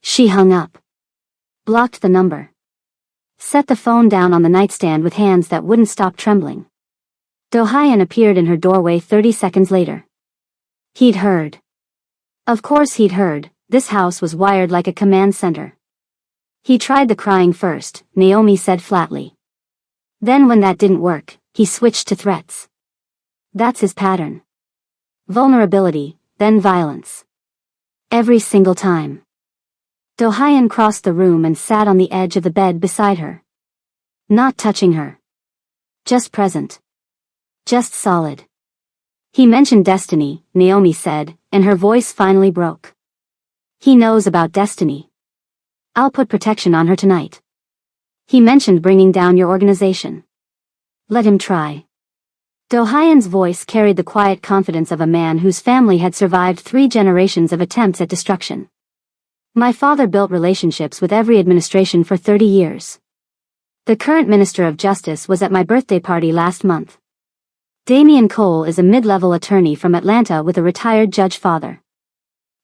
She hung up. Blocked the number. Set the phone down on the nightstand with hands that wouldn't stop trembling. Do-hyun appeared in her doorway 30 seconds later. He'd heard. Of course he'd heard, this house was wired like a command center. He tried the crying first, Naomi said flatly. Then when that didn't work, he switched to threats. That's his pattern. Vulnerability, then violence. Every single time. Do-hyun crossed the room and sat on the edge of the bed beside her. Not touching her. Just present. Just solid. He mentioned Destiny, Naomi said, and her voice finally broke. He knows about Destiny. I'll put protection on her tonight. He mentioned bringing down your organization. Let him try. Do-hyun's voice carried the quiet confidence of a man whose family had survived 3 generations of attempts at destruction. My father built relationships with every administration for 30 years. The current Minister of Justice was at my birthday party last month. Damian Cole is a mid-level attorney from Atlanta with a retired judge father.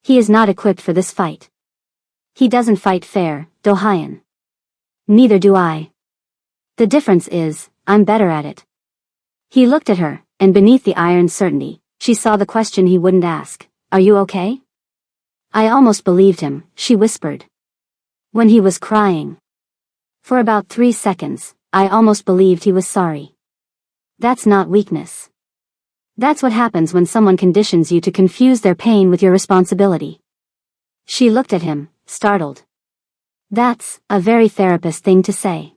He is not equipped for this fight. He doesn't fight fair, Do-hyun. Neither do I. The difference is, I'm better at it. He looked at her, and beneath the iron certainty, she saw the question he wouldn't ask. Are you okay? I almost believed him, she whispered. When he was crying. For about 3 seconds, I almost believed he was sorry. That's not weakness. That's what happens when someone conditions you to confuse their pain with your responsibility. She looked at him, startled. That's a very therapist thing to say.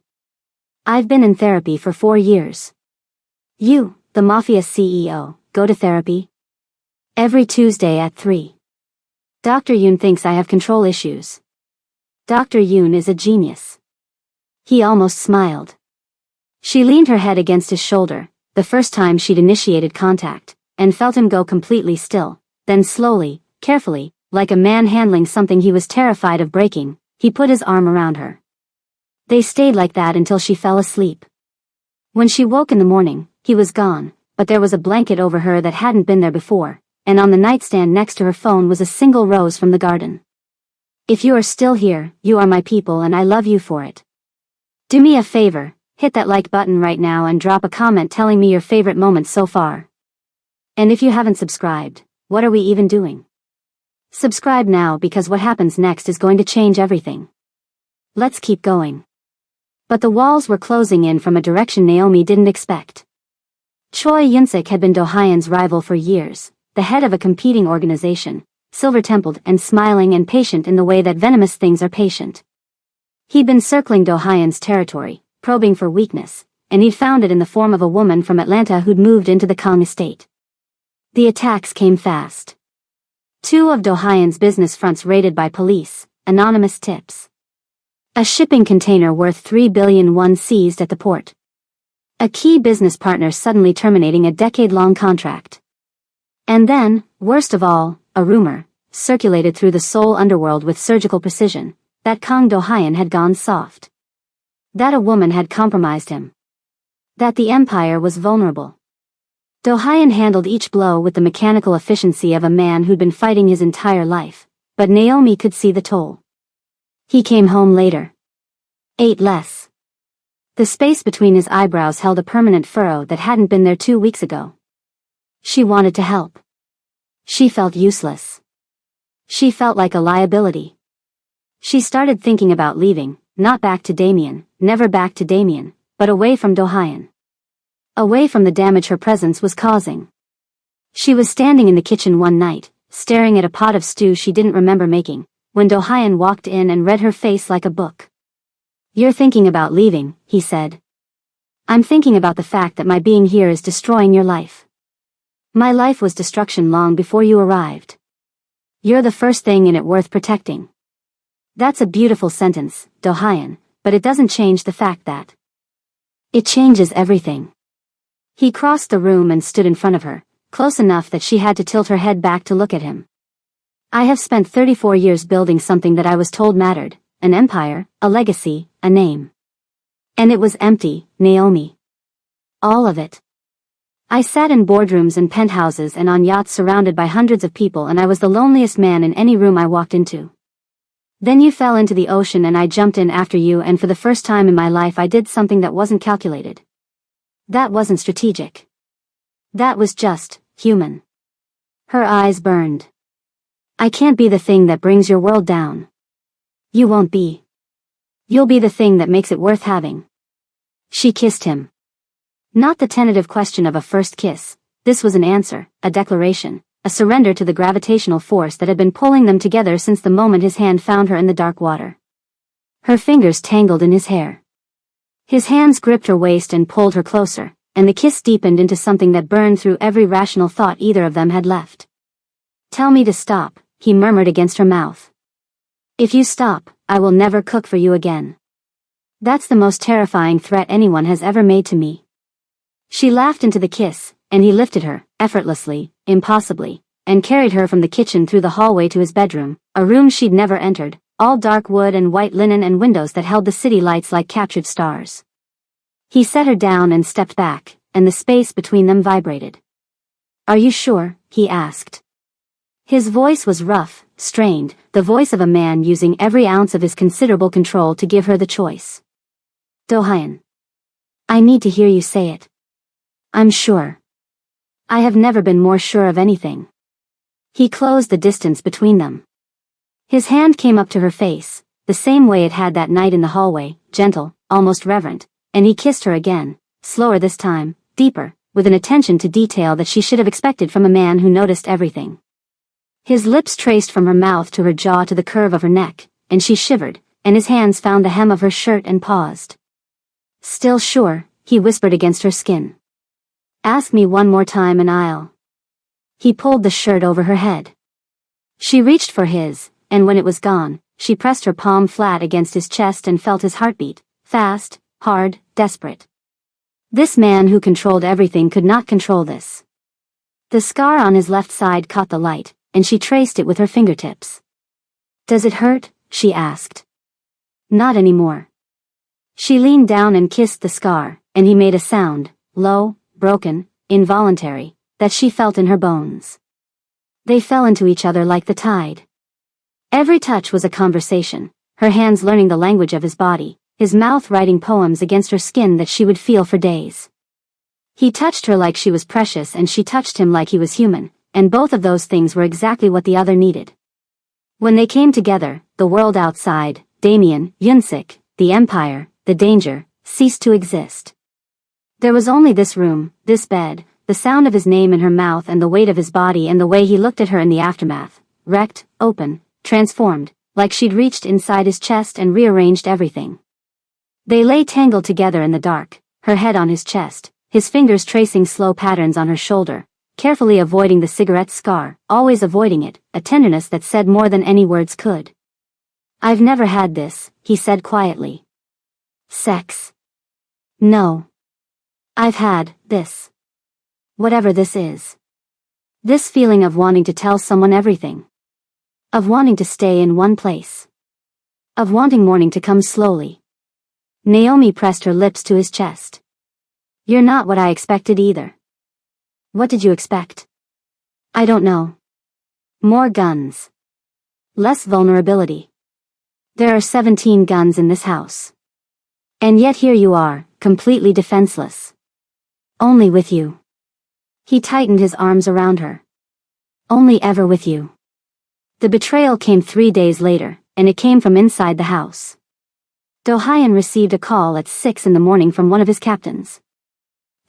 I've been in therapy for 4 years. You, the Mafia CEO, go to therapy? Every Tuesday at 3. Dr. Yoon thinks I have control issues. Dr. Yoon is a genius. He almost smiled. She leaned her head against his shoulder, the first time she'd initiated contact, and felt him go completely still. Then slowly, carefully, like a man handling something he was terrified of breaking, he put his arm around her. They stayed like that until she fell asleep. When she woke in the morning, he was gone, but there was a blanket over her that hadn't been there before, and on the nightstand next to her phone was a single rose from the garden. If you are still here, you are my people and I love you for it. Do me a favor, hit that like button right now and drop a comment telling me your favorite moments so far. And if you haven't subscribed, what are we even doing? Subscribe now because what happens next is going to change everything. Let's keep going. But the walls were closing in from a direction Naomi didn't expect. Choi Yun-sik had been Do-hyun's rival for years, the head of a competing organization, silver-templed and smiling and patient in the way that venomous things are patient. He'd been circling Do-hyun's territory, probing for weakness, and he'd found it in the form of a woman from Atlanta who'd moved into the Kang estate. The attacks came fast. 2 of Do-hyun's business fronts raided by police, anonymous tips. A shipping container worth 3 billion won seized at the port. A key business partner suddenly terminating a decade-long contract. And then, worst of all, a rumor, circulated through the Seoul underworld with surgical precision, that Kang Do-hyun had gone soft. That a woman had compromised him. That the empire was vulnerable. Do-hyun handled each blow with the mechanical efficiency of a man who'd been fighting his entire life, but Naomi could see the toll. He came home later. Ate less. The space between his eyebrows held a permanent furrow that hadn't been there 2 weeks ago. She wanted to help. She felt useless. She felt like a liability. She started thinking about leaving, not back to Damien, never back to Damien, but away from Do-hyun. Away from the damage her presence was causing. She was standing in the kitchen one night, staring at a pot of stew she didn't remember making, when Do-hyun walked in and read her face like a book. You're thinking about leaving, he said. I'm thinking about the fact that my being here is destroying your life. My life was destruction long before you arrived. You're the first thing in it worth protecting. That's a beautiful sentence, Do-hyun, but it doesn't change the fact that it changes everything. He crossed the room and stood in front of her, close enough that she had to tilt her head back to look at him. I have spent 34 years building something that I was told mattered, an empire, a legacy, a name. And it was empty, Naomi. All of it. I sat in boardrooms and penthouses and on yachts surrounded by hundreds of people, and I was the loneliest man in any room I walked into. Then you fell into the ocean and I jumped in after you, and for the first time in my life I did something that wasn't calculated. That wasn't strategic. That was just human. Her eyes burned. I can't be the thing that brings your world down. You won't be. You'll be the thing that makes it worth having. She kissed him. Not the tentative question of a first kiss. This was an answer, a declaration, a surrender to the gravitational force that had been pulling them together since the moment his hand found her in the dark water. Her fingers tangled in his hair. His hands gripped her waist and pulled her closer, and the kiss deepened into something that burned through every rational thought either of them had left. Tell me to stop, he murmured against her mouth. If you stop, I will never cook for you again. That's the most terrifying threat anyone has ever made to me. She laughed into the kiss, and he lifted her, effortlessly, impossibly, and carried her from the kitchen through the hallway to his bedroom, a room she'd never entered, all dark wood and white linen and windows that held the city lights like captured stars. He set her down and stepped back, and the space between them vibrated. Are you sure? He asked. His voice was rough, strained, the voice of a man using every ounce of his considerable control to give her the choice. Do-hyun. I need to hear you say it. I'm sure. I have never been more sure of anything. He closed the distance between them. His hand came up to her face, the same way it had that night in the hallway, gentle, almost reverent, and he kissed her again, slower this time, deeper, with an attention to detail that she should have expected from a man who noticed everything. His lips traced from her mouth to her jaw to the curve of her neck, and she shivered, and his hands found the hem of her shirt and paused. Still sure, he whispered against her skin. Ask me one more time and I'll. He pulled the shirt over her head. She reached for his, and when it was gone, she pressed her palm flat against his chest and felt his heartbeat, fast, hard, desperate. This man who controlled everything could not control this. The scar on his left side caught the light, and she traced it with her fingertips. Does it hurt? She asked. Not anymore. She leaned down and kissed the scar, and he made a sound, low, broken, involuntary, that she felt in her bones. They fell into each other like the tide. Every touch was a conversation, her hands learning the language of his body, his mouth writing poems against her skin that she would feel for days. He touched her like she was precious and she touched him like he was human, and both of those things were exactly what the other needed. When they came together, the world outside, Damien, Yunsik, the empire, the danger, ceased to exist. There was only this room, this bed, the sound of his name in her mouth and the weight of his body and the way he looked at her in the aftermath, wrecked, open, transformed, like she'd reached inside his chest and rearranged everything. They lay tangled together in the dark, her head on his chest, his fingers tracing slow patterns on her shoulder, carefully avoiding the cigarette scar, always avoiding it, a tenderness that said more than any words could. I've never had this, he said quietly. Sex. No. I've had this. Whatever this is. This feeling of wanting to tell someone everything. Of wanting to stay in one place. Of wanting morning to come slowly. Naomi pressed her lips to his chest. You're not what I expected either. What did you expect? I don't know. More guns. Less vulnerability. There are 17 guns in this house. And yet here you are, completely defenseless. Only with you. He tightened his arms around her. Only ever with you. The betrayal came 3 days later, and it came from inside the house. Do-hyun received a call at 6 in the morning from one of his captains.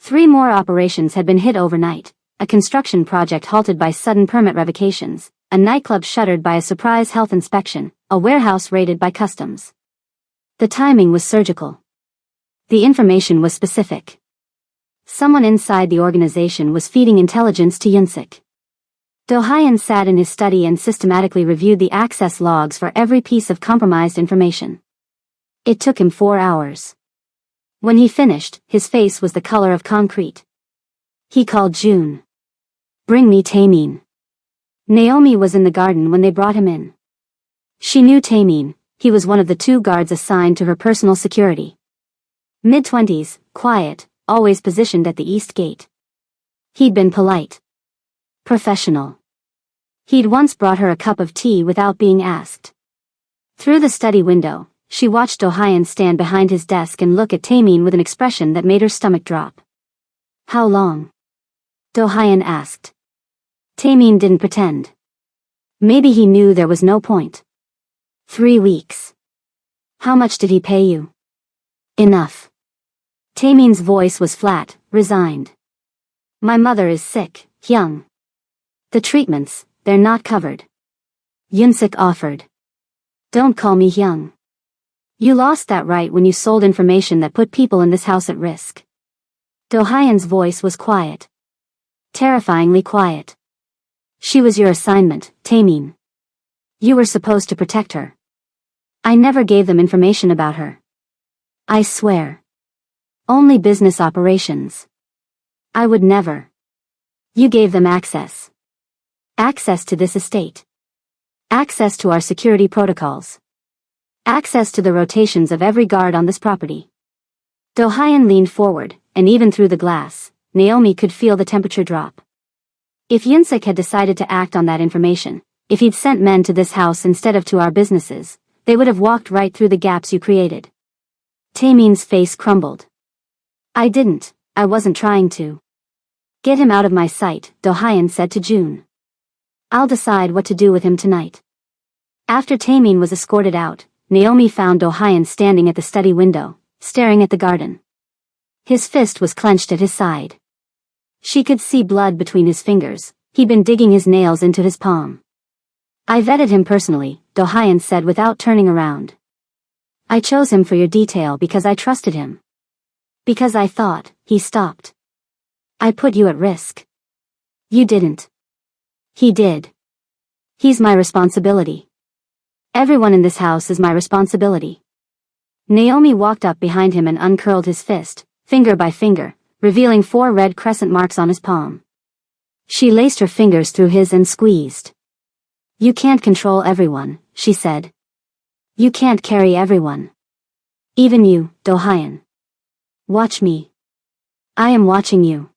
3 more operations had been hit overnight, a construction project halted by sudden permit revocations, a nightclub shuttered by a surprise health inspection, a warehouse raided by customs. The timing was surgical. The information was specific. Someone inside the organization was feeding intelligence to Yunsik. Do-hyun sat in his study and systematically reviewed the access logs for every piece of compromised information. It took him 4 hours. When he finished, his face was the color of concrete. He called June. Bring me Taemin. Naomi was in the garden when they brought him in. She knew Taemin. He was one of the 2 guards assigned to her personal security. Mid-20s, quiet, always positioned at the east gate. He'd been polite. Professional. He'd once brought her a cup of tea without being asked. Through the study window, she watched Do-hyun stand behind his desk and look at Taemin with an expression that made her stomach drop. How long? Do-hyun asked. Taemin didn't pretend. Maybe he knew there was no point. 3 weeks. How much did he pay you? Enough. Taemin's voice was flat, resigned. My mother is sick, Hyung. The treatments, they're not covered. Yunsuk offered. Don't call me Hyung. You lost that right when you sold information that put people in this house at risk. Do-hyun's voice was quiet. Terrifyingly quiet. She was your assignment, Taemin. You were supposed to protect her. I never gave them information about her. I swear. Only business operations. I would never. You gave them access. Access to this estate. Access to our security protocols. Access to the rotations of every guard on this property. Do-hyun leaned forward, and even through the glass, Naomi could feel the temperature drop. If Yunsuk had decided to act on that information, if he'd sent men to this house instead of to our businesses, they would have walked right through the gaps you created. Taemin's face crumbled. I didn't, I wasn't trying to. Get him out of my sight, Do-hyun said to June. I'll decide what to do with him tonight. After Taemin was escorted out, Naomi found Do-hyun standing at the study window, staring at the garden. His fist was clenched at his side. She could see blood between his fingers. He'd been digging his nails into his palm. I vetted him personally, Do-hyun said without turning around. I chose him for your detail because I trusted him. Because I thought, he stopped. I put you at risk. You didn't. He did. He's my responsibility. Everyone in this house is my responsibility. Naomi walked up behind him and uncurled his fist, finger by finger, revealing 4 red crescent marks on his palm. She laced her fingers through his and squeezed. You can't control everyone, she said. You can't carry everyone. Even you, Do-hyun. Watch me. I am watching you.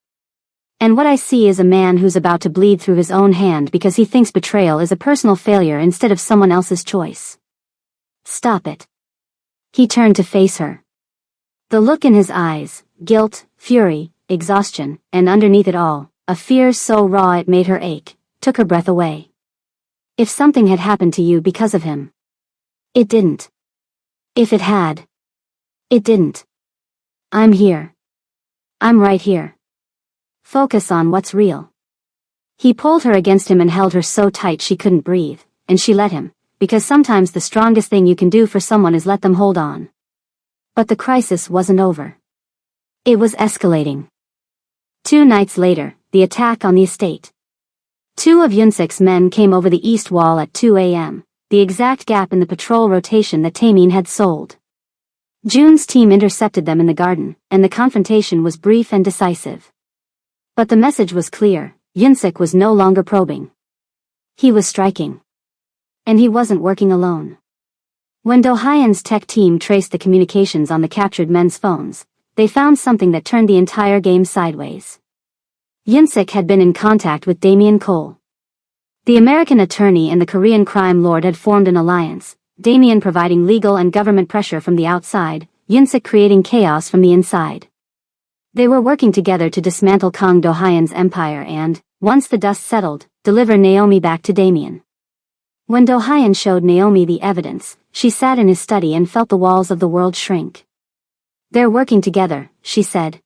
And what I see is a man who's about to bleed through his own hand because he thinks betrayal is a personal failure instead of someone else's choice. Stop it. He turned to face her. The look in his eyes, guilt, fury, exhaustion, and underneath it all, a fear so raw it made her ache, took her breath away. If something had happened to you because of him. It didn't. If it had. It didn't. I'm here. I'm right here. Focus on what's real. He pulled her against him and held her so tight she couldn't breathe, and she let him, because sometimes the strongest thing you can do for someone is let them hold on. But the crisis wasn't over. It was escalating. 2 nights later, the attack on the estate. 2 of Yunsuk's men came over the east wall at 2 a.m., the exact gap in the patrol rotation that Taemin had sold. June's team intercepted them in the garden, and the confrontation was brief and decisive. But the message was clear, Yunsuk was no longer probing. He was striking. And he wasn't working alone. When Do-hyun's tech team traced the communications on the captured men's phones, they found something that turned the entire game sideways. Yunsuk had been in contact with Damian Cole. The American attorney and the Korean crime lord had formed an alliance, Damian providing legal and government pressure from the outside, Yunsuk creating chaos from the inside. They were working together to dismantle Kang Do-hyun's empire and, once the dust settled, deliver Naomi back to Damian. When Do-hyun showed Naomi the evidence, she sat in his study and felt the walls of the world shrink. They're working together, she said.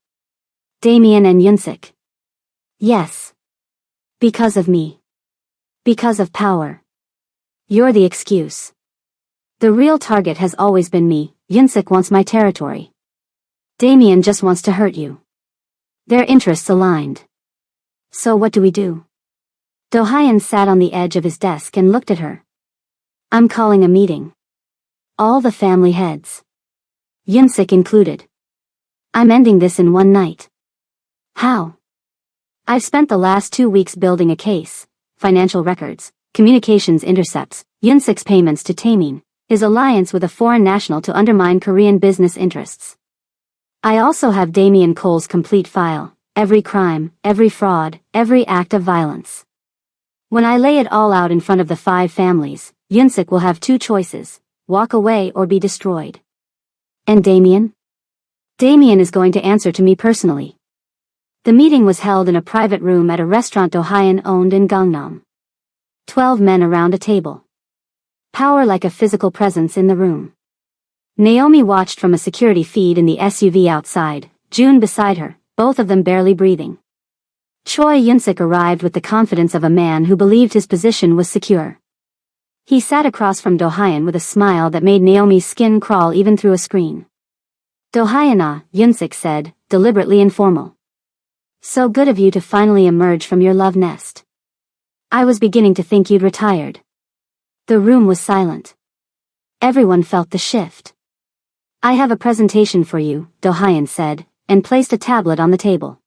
Damian and Yunsuk. Yes. Because of me. Because of power. You're the excuse. The real target has always been me. Yunsuk wants my territory. Damian just wants to hurt you. Their interests aligned. So what do we do? Do-hyun sat on the edge of his desk and looked at her. I'm calling a meeting. All the family heads. Yunsik included. I'm ending this in one night. How? I've spent the last 2 weeks building a case, financial records, communications intercepts, Yunsik's payments to Taemin, his alliance with a foreign national to undermine Korean business interests. I also have Damian Cole's complete file, every crime, every fraud, every act of violence. When I lay it all out in front of the 5 families, Yunsik will have 2 choices, walk away or be destroyed. And Damian? Damian is going to answer to me personally. The meeting was held in a private room at a restaurant Dohayan owned in Gangnam. 12 men around a table. Power like a physical presence in the room. Naomi watched from a security feed in the SUV outside, June beside her, both of them barely breathing. Choi Yunsik arrived with the confidence of a man who believed his position was secure. He sat across from Dohayan with a smile that made Naomi's skin crawl even through a screen. Dohyana, Yunsik said, deliberately informal. So good of you to finally emerge from your love nest. I was beginning to think you'd retired. The room was silent. Everyone felt the shift. I have a presentation for you, Dohayan said, and placed a tablet on the table.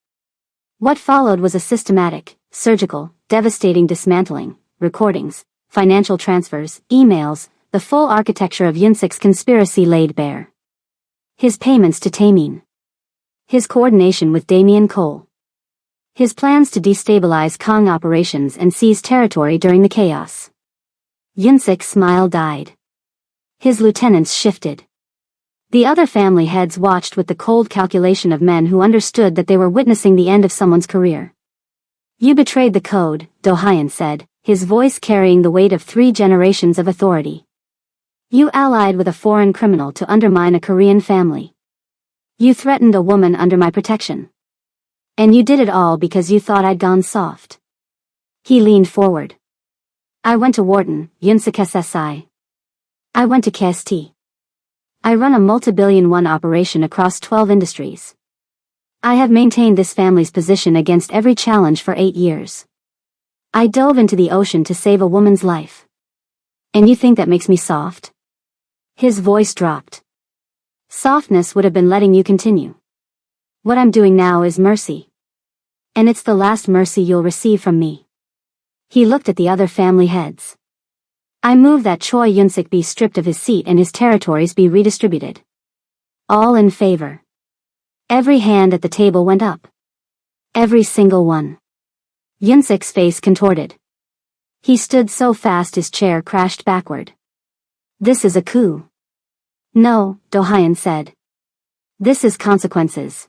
What followed was a systematic, surgical, devastating dismantling, recordings, financial transfers, emails, the full architecture of Yunsik's conspiracy laid bare. His payments to Taemin. His coordination with Damian Cole. His plans to destabilize Kong operations and seize territory during the chaos. Yunsik's smile died. His lieutenants shifted. The other family heads watched with the cold calculation of men who understood that they were witnessing the end of someone's career. You betrayed the code, Dohayan said, his voice carrying the weight of 3 generations of authority. You allied with a foreign criminal to undermine a Korean family. You threatened a woman under my protection. And you did it all because you thought I'd gone soft. He leaned forward. I went to Wharton, Yunsik SSI. I went to KST. I run a multi-billion-won operation across 12 industries. I have maintained this family's position against every challenge for 8 years. I dove into the ocean to save a woman's life. And you think that makes me soft? His voice dropped. Softness would have been letting you continue. What I'm doing now is mercy. And it's the last mercy you'll receive from me. He looked at the other family heads. I move that Choi Yunsik be stripped of his seat and his territories be redistributed. All in favor. Every hand at the table went up. Every single one. Yunsik's face contorted. He stood so fast his chair crashed backward. This is a coup. No, Dohayan said. This is consequences.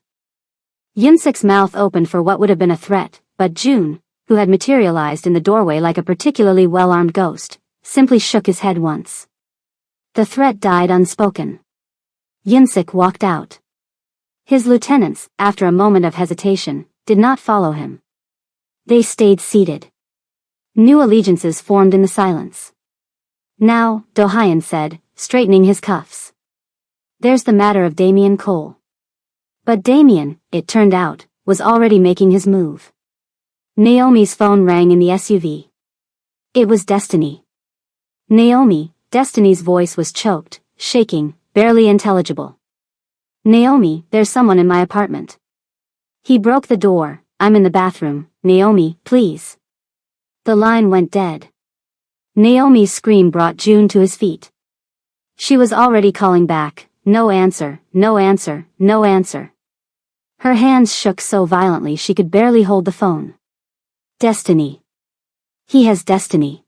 Yunsik's mouth opened for what would have been a threat, but June, who had materialized in the doorway like a particularly well-armed ghost, simply shook his head once. The threat died unspoken. Yunsik walked out. His lieutenants, after a moment of hesitation, did not follow him. They stayed seated. New allegiances formed in the silence. Now, Dohayan said, straightening his cuffs. There's the matter of Damian Cole. But Damian, it turned out, was already making his move. Naomi's phone rang in the SUV. It was Destiny. Naomi, Destiny's voice was choked, shaking, barely intelligible. Naomi, there's someone in my apartment. He broke the door. I'm in the bathroom. Naomi, please. The line went dead. Naomi's scream brought June to his feet. She was already calling back, no answer, no answer, no answer. Her hands shook so violently she could barely hold the phone. Destiny. He has destiny.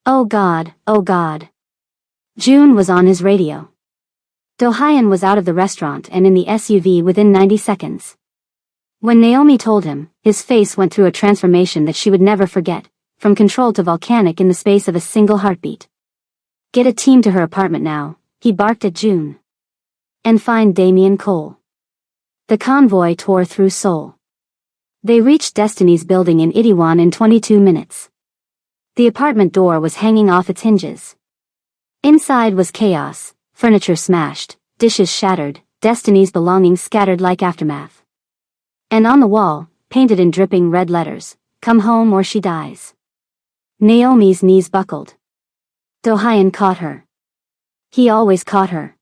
Oh God, oh God. June was on his radio. Dohayan was out of the restaurant and in the SUV within 90 seconds. When Naomi told him, his face went through a transformation that she would never forget, from controlled to volcanic in the space of a single heartbeat. Get a team to her apartment now, he barked at June. And find Damian Cole. The convoy tore through Seoul. They reached Destiny's building in Itaewon in 22 minutes. The apartment door was hanging off its hinges. Inside was chaos, furniture smashed, dishes shattered, Destiny's belongings scattered like aftermath. And on the wall, painted in dripping red letters, "Come home or she dies." Naomi's knees buckled. Dohayan caught her. He always caught her.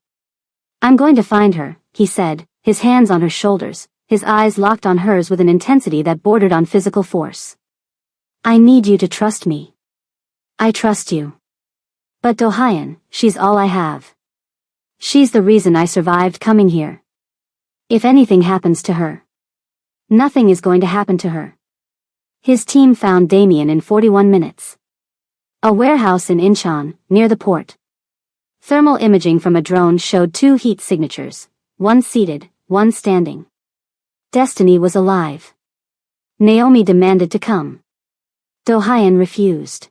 I'm going to find her, he said, his hands on her shoulders, his eyes locked on hers with an intensity that bordered on physical force. I need you to trust me. I trust you. But Do-hyun, she's all I have. She's the reason I survived coming here. If anything happens to her, nothing is going to happen to her. His team found Damien in 41 minutes. A warehouse in Incheon, near the port. Thermal imaging from a drone showed 2 heat signatures, one seated, one standing. Destiny was alive. Naomi demanded to come. Do-hyun refused.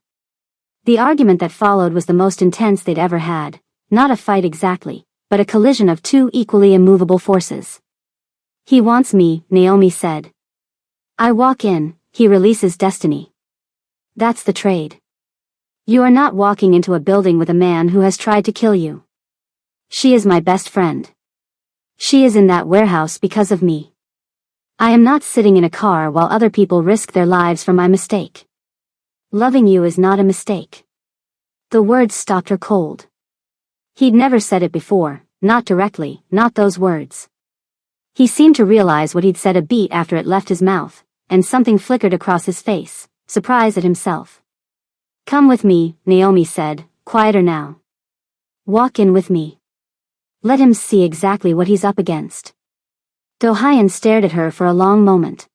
The argument that followed was the most intense they'd ever had, not a fight exactly, but a collision of 2 equally immovable forces. He wants me, Naomi said. I walk in, he releases Destiny. That's the trade. You are not walking into a building with a man who has tried to kill you. She is my best friend. She is in that warehouse because of me. I am not sitting in a car while other people risk their lives for my mistake. Loving you is not a mistake. The words stopped her cold. He'd never said it before, not directly, not those words. He seemed to realize what he'd said a beat after it left his mouth, and something flickered across his face, surprise at himself. Come with me, Naomi said, quieter now. Walk in with me. Let him see exactly what he's up against. Do-hyun stared at her for a long moment.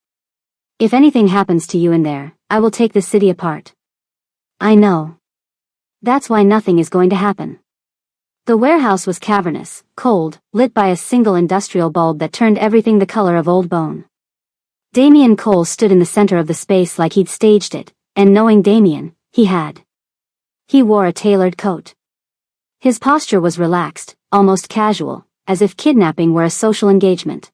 If anything happens to you in there, I will take the city apart. I know. That's why nothing is going to happen. The warehouse was cavernous, cold, lit by a single industrial bulb that turned everything the color of old bone. Damien Cole stood in the center of the space like he'd staged it, and knowing Damien, he had. He wore a tailored coat. His posture was relaxed, almost casual, as if kidnapping were a social engagement.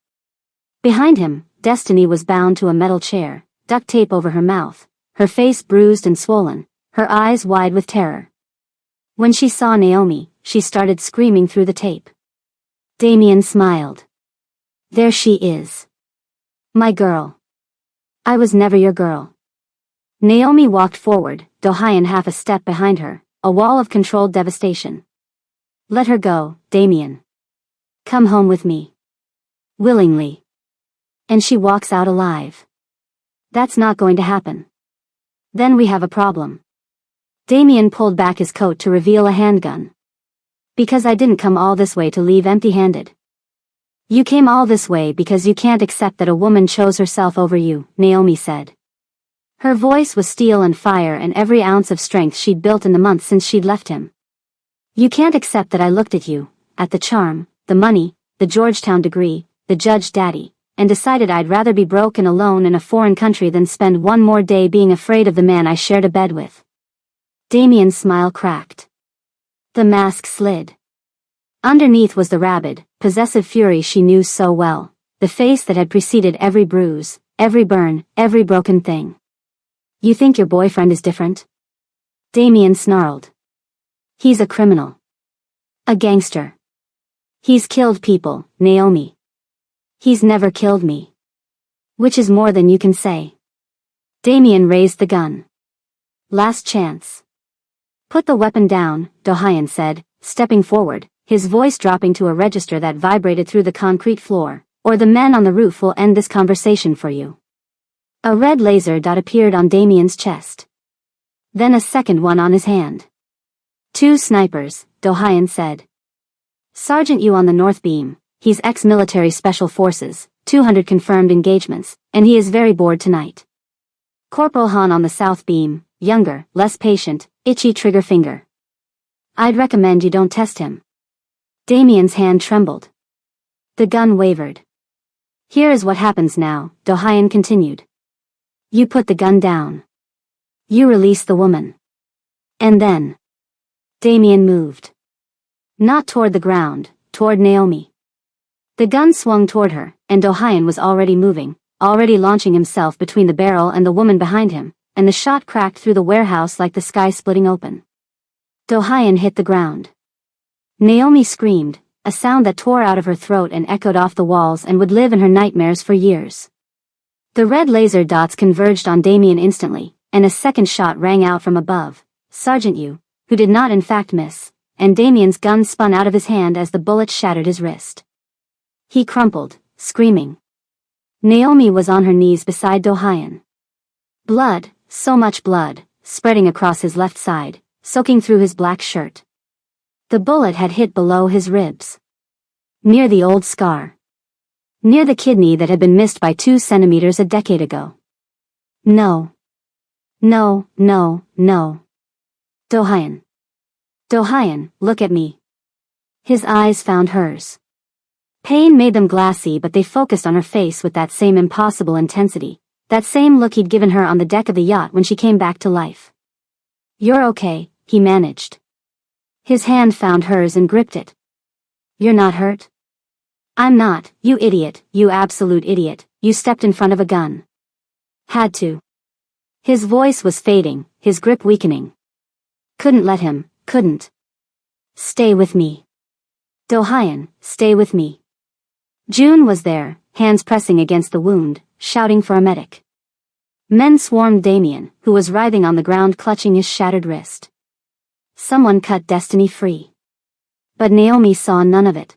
Behind him, Destiny was bound to a metal chair, duct tape over her mouth, her face bruised and swollen, her eyes wide with terror. When she saw Naomi, she started screaming through the tape. Damien smiled. There she is. My girl. I was never your girl. Naomi walked forward, Do-hyun half a step behind her, a wall of controlled devastation. Let her go, Damien. Come home with me. Willingly. And she walks out alive. That's not going to happen. Then we have a problem. Damien pulled back his coat to reveal a handgun. Because I didn't come all this way to leave empty-handed. You came all this way because you can't accept that a woman chose herself over you, Naomi said. Her voice was steel and fire and every ounce of strength she'd built in the months since she'd left him. You can't accept that I looked at you, at the charm, the money, the Georgetown degree, the judge daddy, and decided I'd rather be broke and alone in a foreign country than spend one more day being afraid of the man I shared a bed with. Damien's smile cracked. The mask slid. Underneath was the rabid, possessive fury she knew so well, the face that had preceded every bruise, every burn, every broken thing. You think your boyfriend is different? Damien snarled. He's a criminal. A gangster. He's killed people, Naomi. He's never killed me. Which is more than you can say. Damien raised the gun. Last chance. Put the weapon down, Do-hyun said, stepping forward, his voice dropping to a register that vibrated through the concrete floor, or the men on the roof will end this conversation for you. A red laser dot appeared on Damien's chest. Then a second one on his hand. 2 snipers, Do-hyun said. Sergeant Yu on the north beam, he's ex-military special forces, 200 confirmed engagements, and he is very bored tonight. Corporal Han on the south beam, younger, less patient, itchy trigger finger. I'd recommend you don't test him. Damien's hand trembled. The gun wavered. Here is what happens now, Do-hyun continued. You put the gun down. You release the woman. And then. Damien moved. Not toward the ground, toward Naomi. The gun swung toward her, and Do-hyun was already moving, already launching himself between the barrel and the woman behind him, and the shot cracked through the warehouse like the sky splitting open. Do-hyun hit the ground. Naomi screamed, a sound that tore out of her throat and echoed off the walls and would live in her nightmares for years. The red laser dots converged on Damien instantly, and a second shot rang out from above, Sergeant Yu, who did not in fact miss, and Damien's gun spun out of his hand as the bullet shattered his wrist. He crumpled, screaming. Naomi was on her knees beside Do-hyun. Blood, so much blood, spreading across his left side, soaking through his black shirt. The bullet had hit below his ribs. Near the old scar. Near the kidney that had been missed by 2 centimeters a decade ago. No. No, no, no. Do-hyun. Do-hyun, look at me. His eyes found hers. Pain made them glassy, but they focused on her face with that same impossible intensity, that same look he'd given her on the deck of the yacht when she came back to life. You're okay, he managed. His hand found hers and gripped it. You're not hurt? I'm not, you idiot, you absolute idiot, you stepped in front of a gun. Had to. His voice was fading, his grip weakening. Couldn't let him, couldn't. Stay with me. Do-hyun, stay with me. June was there, hands pressing against the wound, shouting for a medic. Men swarmed Damien, who was writhing on the ground clutching his shattered wrist. Someone cut Destiny free. But Naomi saw none of it.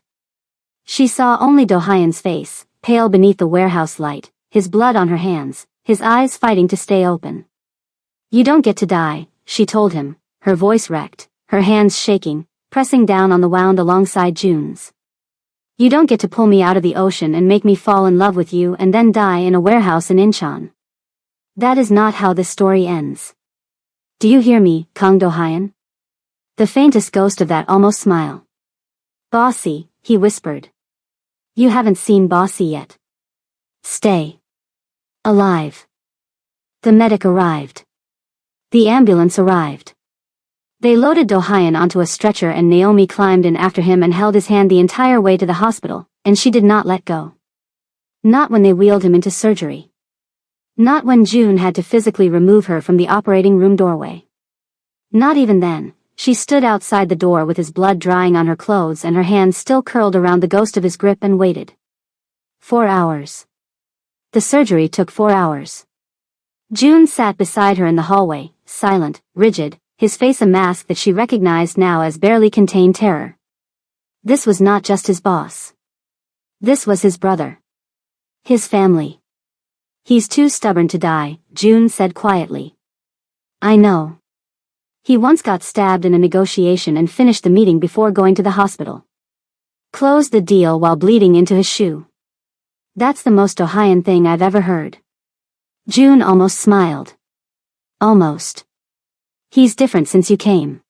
She saw only Do-hyun's face, pale beneath the warehouse light, his blood on her hands, his eyes fighting to stay open. You don't get to die, she told him, her voice wrecked, her hands shaking, pressing down on the wound alongside June's. You don't get to pull me out of the ocean and make me fall in love with you and then die in a warehouse in Incheon. That is not how this story ends. Do you hear me, Kang Do-hyun? The faintest ghost of that almost smile. Bossy, he whispered. You haven't seen Bossy yet. Stay. Alive. The medic arrived. The ambulance arrived. They loaded Do-hyun onto a stretcher and Naomi climbed in after him and held his hand the entire way to the hospital, and she did not let go. Not when they wheeled him into surgery. Not when June had to physically remove her from the operating room doorway. Not even then. She stood outside the door with his blood drying on her clothes and her hands still curled around the ghost of his grip and waited. 4 hours. The surgery took 4 hours. June sat beside her in the hallway, silent, rigid, his face a mask that she recognized now as barely contained terror. This was not just his boss. This was his brother. His family. He's too stubborn to die, June said quietly. I know. He once got stabbed in a negotiation and finished the meeting before going to the hospital. Closed the deal while bleeding into his shoe. That's the most Do-hyun thing I've ever heard. June almost smiled. Almost. He's different since you came.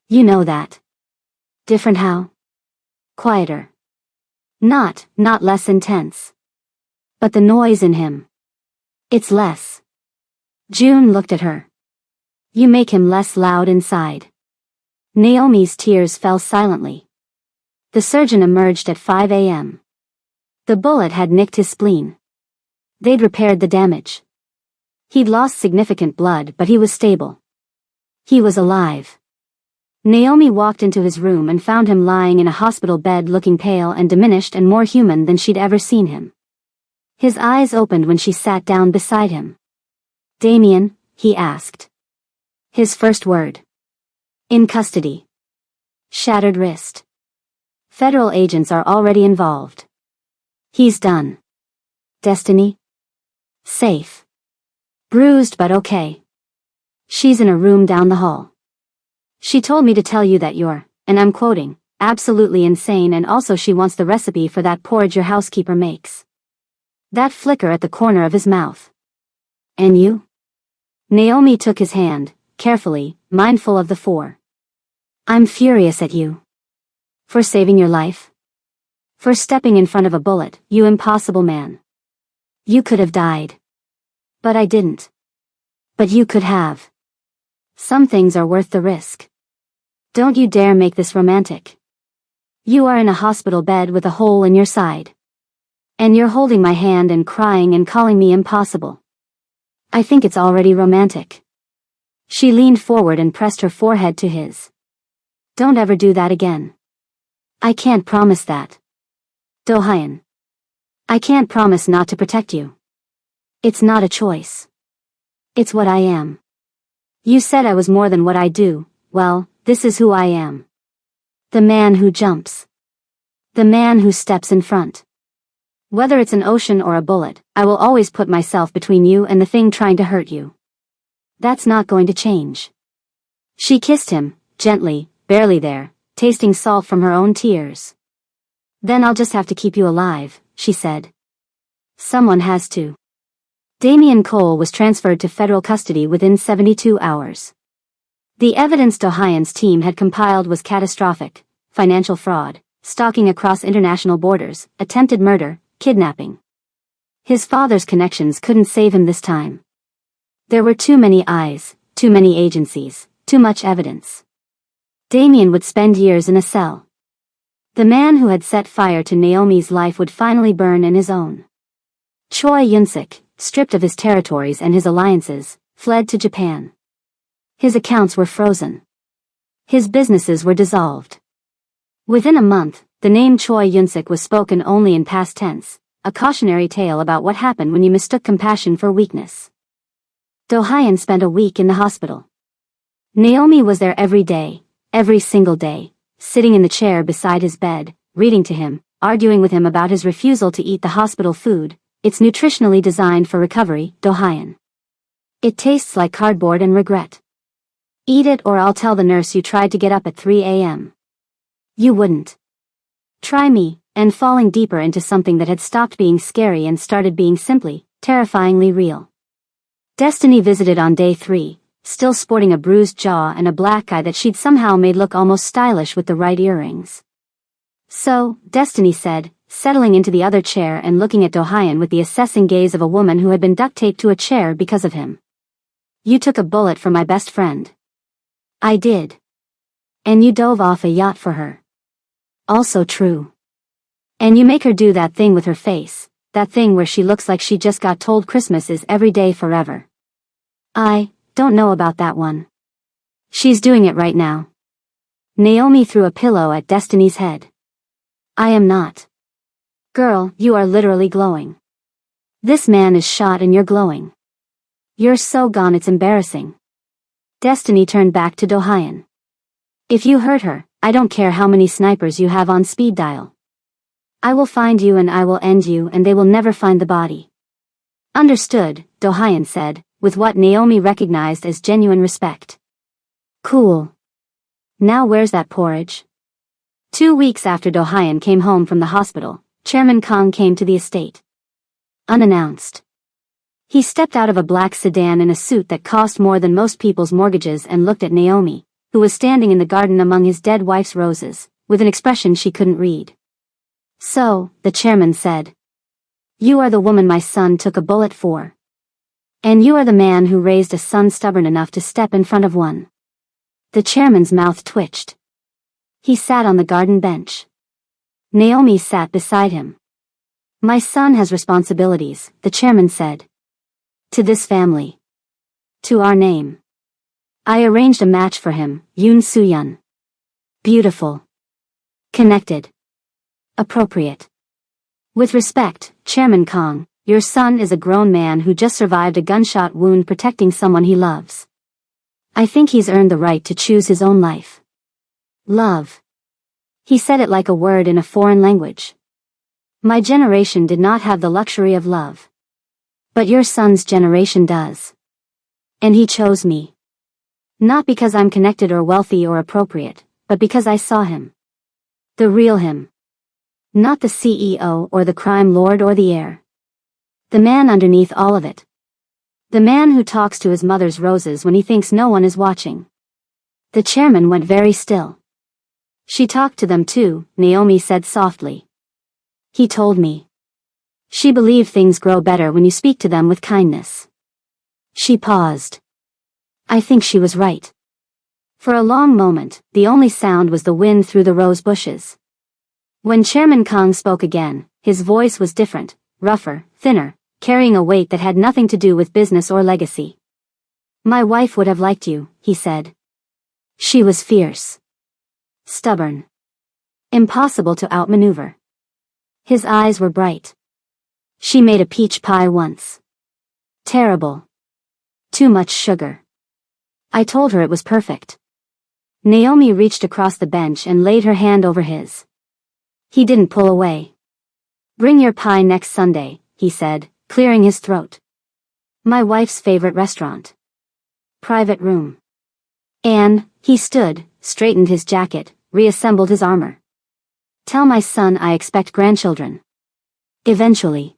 You know that. Different how? Quieter. Not less intense. But the noise in him. It's less. June looked at her. You make him less loud inside. Naomi's tears fell silently. The surgeon emerged at 5 a.m. The bullet had nicked his spleen. They'd repaired the damage. He'd lost significant blood, but he was stable. He was alive. Naomi walked into his room and found him lying in a hospital bed looking pale and diminished and more human than she'd ever seen him. His eyes opened when she sat down beside him. Damien, he asked. His first word. In custody. Shattered wrist. Federal agents are already involved. He's done. Destiny? Safe. Bruised but okay. She's in a room down the hall. She told me to tell you that you're, and I'm quoting, absolutely insane, and also she wants the recipe for that porridge your housekeeper makes. That flicker at the corner of his mouth. And you? Naomi took his hand, carefully, mindful of the 4. I'm furious at you. For saving your life? For stepping in front of a bullet, you impossible man. You could have died. But I didn't. But you could have. Some things are worth the risk. Don't you dare make this romantic. You are in a hospital bed with a hole in your side. And you're holding my hand and crying and calling me impossible. I think it's already romantic. She leaned forward and pressed her forehead to his. Don't ever do that again. I can't promise that. Do-hyun. I can't promise not to protect you. It's not a choice. It's what I am. You said I was more than what I do. Well, this is who I am. The man who jumps. The man who steps in front. Whether it's an ocean or a bullet, I will always put myself between you and the thing trying to hurt you. That's not going to change. She kissed him, gently, barely there, tasting salt from her own tears. Then I'll just have to keep you alive, she said. Someone has to. Damien Cole was transferred to federal custody within 72 hours. The evidence Do-hyun's team had compiled was catastrophic: financial fraud, stalking across international borders, attempted murder, kidnapping. His father's connections couldn't save him this time. There were too many eyes, too many agencies, too much evidence. Damien would spend years in a cell. The man who had set fire to Naomi's life would finally burn in his own. Choi Yun-sik, stripped of his territories and his alliances, fled to Japan. His accounts were frozen. His businesses were dissolved. Within a month, the name Choi Yun-sik was spoken only in past tense, a cautionary tale about what happened when you mistook compassion for weakness. Do-hyun spent a week in the hospital. Naomi was there every day, every single day, sitting in the chair beside his bed, reading to him, arguing with him about his refusal to eat the hospital food. It's nutritionally designed for recovery, Do-hyun. It tastes like cardboard and regret. Eat it or I'll tell the nurse you tried to get up at 3 a.m. You wouldn't. Try me, and falling deeper into something that had stopped being scary and started being simply, terrifyingly real. Destiny visited on day 3, still sporting a bruised jaw and a black eye that she'd somehow made look almost stylish with the right earrings. So, Destiny said, settling into the other chair and looking at Do-hyun with the assessing gaze of a woman who had been duct taped to a chair because of him. You took a bullet for my best friend. I did. And you dove off a yacht for her. Also true. And you make her do that thing with her face, that thing where she looks like she just got told Christmas is every day forever. I don't know about that one. She's doing it right now. Naomi threw a pillow at Destiny's head. I am not. Girl, you are literally glowing. This man is shot and you're glowing. You're so gone it's embarrassing. Destiny turned back to Do-hyun. If you hurt her, I don't care how many snipers you have on speed dial. I will find you and I will end you and they will never find the body. Understood, Do-hyun said, with what Naomi recognized as genuine respect. Cool. Now where's that porridge? 2 weeks after Do-hyun came home from the hospital, Chairman Kang came to the estate. Unannounced. He stepped out of a black sedan in a suit that cost more than most people's mortgages and looked at Naomi, who was standing in the garden among his dead wife's roses, with an expression she couldn't read. So, the chairman said. You are the woman my son took a bullet for. And you are the man who raised a son stubborn enough to step in front of one. The chairman's mouth twitched. He sat on the garden bench. Naomi sat beside him. My son has responsibilities, the chairman said. To this family. To our name. I arranged a match for him, Yoon Soo-yeon. Beautiful. Connected. Appropriate. With respect, Chairman Kang, your son is a grown man who just survived a gunshot wound protecting someone he loves. I think he's earned the right to choose his own life. Love. He said it like a word in a foreign language. My generation did not have the luxury of love. But your son's generation does. And he chose me. Not because I'm connected or wealthy or appropriate, but because I saw him. The real him. Not the CEO or the crime lord or the heir. The man underneath all of it. The man who talks to his mother's roses when he thinks no one is watching. The chairman went very still. She talked to them too, Naomi said softly. He told me. She believed things grow better when you speak to them with kindness. She paused. I think she was right. For a long moment, the only sound was the wind through the rose bushes. When Chairman Kang spoke again, his voice was different, rougher, thinner, carrying a weight that had nothing to do with business or legacy. My wife would have liked you, he said. She was fierce. Stubborn. Impossible to outmaneuver. His eyes were bright. She made a peach pie once. Terrible. Too much sugar. I told her it was perfect. Naomi reached across the bench and laid her hand over his. He didn't pull away. Bring your pie next Sunday, he said, clearing his throat. My wife's favorite restaurant. Private room. Anne, he stood, straightened his jacket, reassembled his armor. Tell my son I expect grandchildren. Eventually.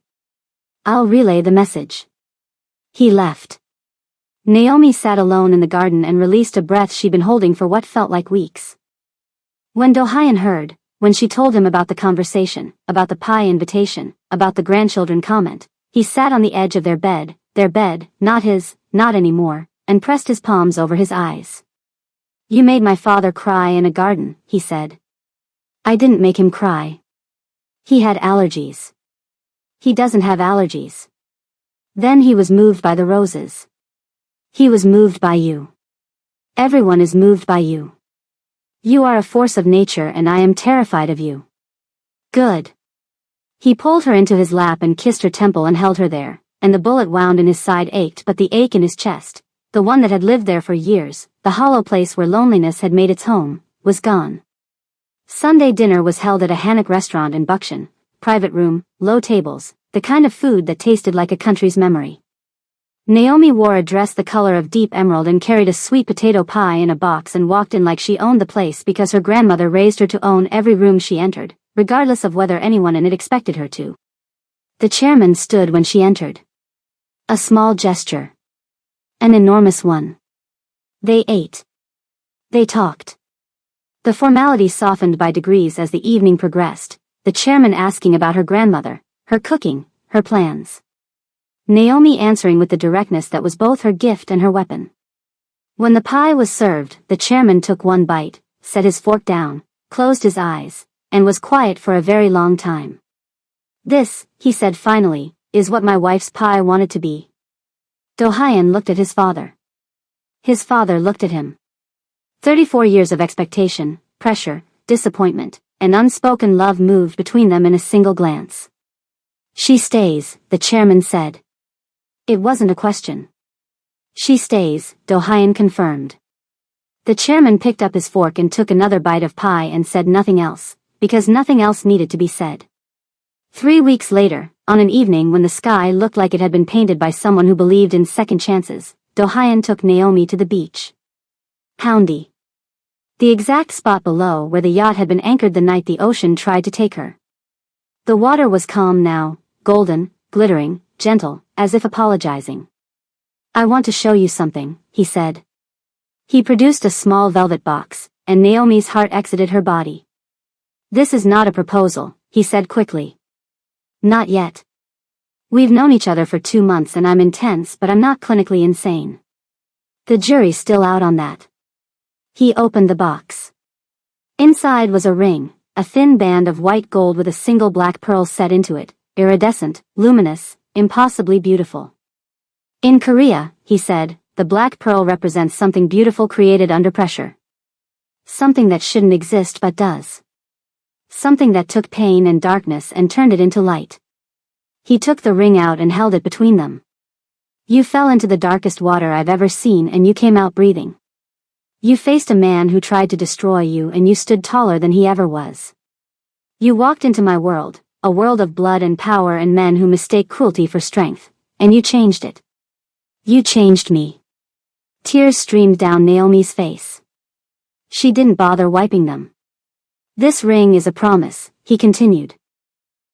I'll relay the message. He left. Naomi sat alone in the garden and released a breath she'd been holding for what felt like weeks. When Do-hyun heard, when she told him about the conversation, about the pie invitation, about the grandchildren comment, he sat on the edge of their bed, not his, not anymore, and pressed his palms over his eyes. You made my father cry in a garden, he said. I didn't make him cry. He had allergies. He doesn't have allergies. Then he was moved by the roses. He was moved by you. Everyone is moved by you. You are a force of nature and I am terrified of you. Good. He pulled her into his lap and kissed her temple and held her there, and the bullet wound in his side ached, but the ache in his chest, the one that had lived there for years, the hollow place where loneliness had made its home, was gone. Sunday dinner was held at a Hanok restaurant in Buckshin, private room, low tables, the kind of food that tasted like a country's memory. Naomi wore a dress the color of deep emerald and carried a sweet potato pie in a box and walked in like she owned the place because her grandmother raised her to own every room she entered, regardless of whether anyone in it expected her to. The chairman stood when she entered. A small gesture. An enormous one. They ate. They talked. The formality softened by degrees as the evening progressed, the chairman asking about her grandmother, her cooking, her plans. Naomi answering with the directness that was both her gift and her weapon. When the pie was served, the chairman took one bite, set his fork down, closed his eyes, and was quiet for a very long time. This, he said finally, is what my wife's pie wanted to be. Do-hyun looked at his father. His father looked at him. 34 years of expectation, pressure, disappointment, and unspoken love moved between them in a single glance. She stays, the chairman said. It wasn't a question. She stays, Do-hyun confirmed. The chairman picked up his fork and took another bite of pie and said nothing else, because nothing else needed to be said. 3 weeks later, on an evening when the sky looked like it had been painted by someone who believed in second chances, Do-hyun took Naomi to the beach. Houndy. The exact spot below where the yacht had been anchored the night the ocean tried to take her. The water was calm now, golden, glittering, gentle, as if apologizing. I want to show you something, he said. He produced a small velvet box, and Naomi's heart exited her body. This is not a proposal, he said quickly. Not yet. We've known each other for 2 months and I'm intense but I'm not clinically insane. The jury's still out on that. He opened the box. Inside was a ring, a thin band of white gold with a single black pearl set into it, iridescent, luminous, impossibly beautiful. In Korea, he said, the black pearl represents something beautiful created under pressure. Something that shouldn't exist but does. Something that took pain and darkness and turned it into light. He took the ring out and held it between them. You fell into the darkest water I've ever seen and you came out breathing. You faced a man who tried to destroy you and you stood taller than he ever was. You walked into my world, a world of blood and power and men who mistake cruelty for strength, and you changed it. You changed me. Tears streamed down Naomi's face. She didn't bother wiping them. This ring is a promise, he continued.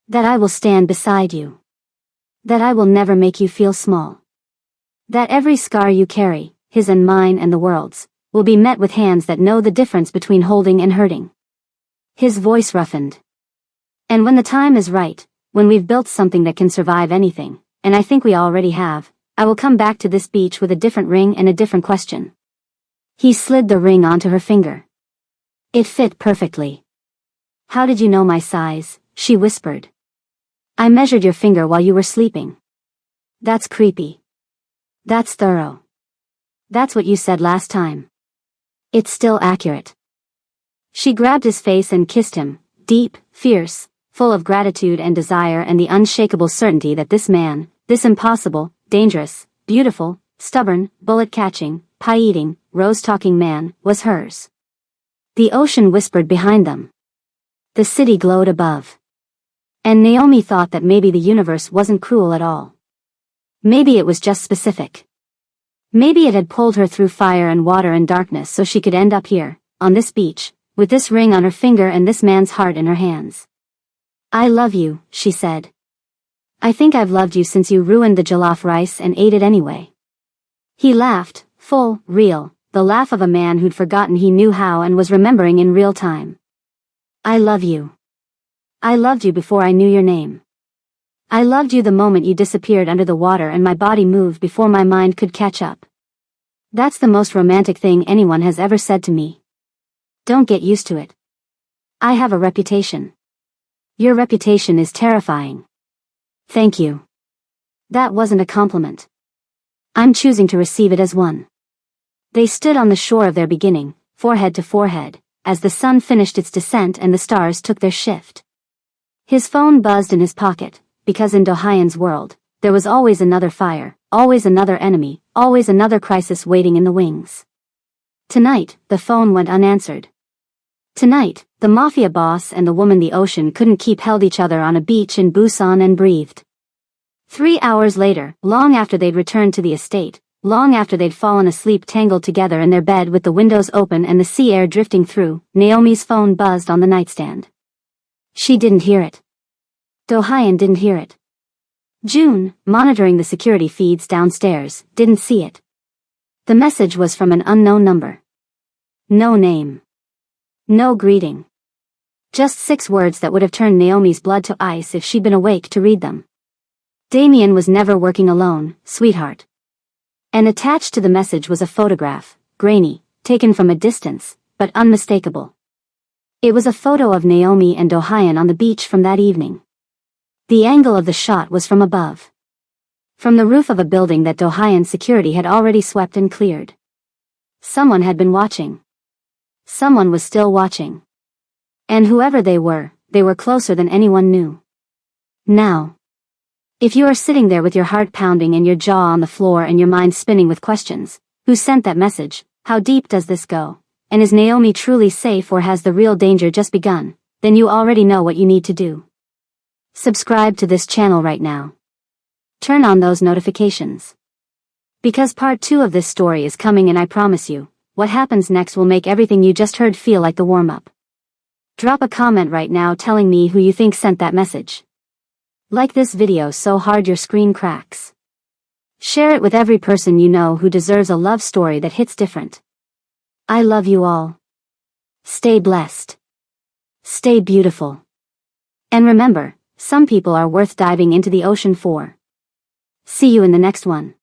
That I will stand beside you. That I will never make you feel small. That every scar you carry, his and mine and the world's, will be met with hands that know the difference between holding and hurting. His voice roughened. And when the time is right, when we've built something that can survive anything, and I think we already have, I will come back to this beach with a different ring and a different question. He slid the ring onto her finger. It fit perfectly. How did you know my size? She whispered. I measured your finger while you were sleeping. That's creepy. That's thorough. That's what you said last time. It's still accurate. She grabbed his face and kissed him, deep, fierce, full of gratitude and desire and the unshakable certainty that this man, this impossible, dangerous, beautiful, stubborn, bullet-catching, pie-eating, rose-talking man, was hers. The ocean whispered behind them. The city glowed above. And Naomi thought that maybe the universe wasn't cruel at all. Maybe it was just specific. Maybe it had pulled her through fire and water and darkness so she could end up here, on this beach, with this ring on her finger and this man's heart in her hands. I love you, she said. I think I've loved you since you ruined the jollof rice and ate it anyway. He laughed, full, real, the laugh of a man who'd forgotten he knew how and was remembering in real time. I love you. I loved you before I knew your name. I loved you the moment you disappeared under the water and my body moved before my mind could catch up. That's the most romantic thing anyone has ever said to me. Don't get used to it. I have a reputation. Your reputation is terrifying. Thank you. That wasn't a compliment. I'm choosing to receive it as one. They stood on the shore of their beginning, forehead to forehead, as the sun finished its descent and the stars took their shift. His phone buzzed in his pocket, because in Do-hyun's world, there was always another fire, always another enemy, always another crisis waiting in the wings. Tonight, the phone went unanswered. Tonight, the Mafia boss and the woman the ocean couldn't keep held each other on a beach in Busan and breathed. 3 hours later, long after they'd returned to the estate, long after they'd fallen asleep tangled together in their bed with the windows open and the sea air drifting through, Naomi's phone buzzed on the nightstand. She didn't hear it. Do-hyun didn't hear it. June, monitoring the security feeds downstairs, didn't see it. The message was from an unknown number. No name. No greeting. Just 6 words that would have turned Naomi's blood to ice if she'd been awake to read them. Damien was never working alone, sweetheart. And attached to the message was a photograph, grainy, taken from a distance, but unmistakable. It was a photo of Naomi and Do-hyun on the beach from that evening. The angle of the shot was from above. From the roof of a building that Do-hyun's security had already swept and cleared. Someone had been watching. Someone was still watching. And whoever they were closer than anyone knew. Now. If you are sitting there with your heart pounding and your jaw on the floor and your mind spinning with questions, who sent that message, how deep does this go, and is Naomi truly safe or has the real danger just begun, then you already know what you need to do. Subscribe to this channel right now. Turn on those notifications. Because part 2 of this story is coming and I promise you, what happens next will make everything you just heard feel like the warm-up. Drop a comment right now telling me who you think sent that message. Like this video so hard your screen cracks. Share it with every person you know who deserves a love story that hits different. I love you all. Stay blessed. Stay beautiful. And remember, some people are worth diving into the ocean for. See you in the next one.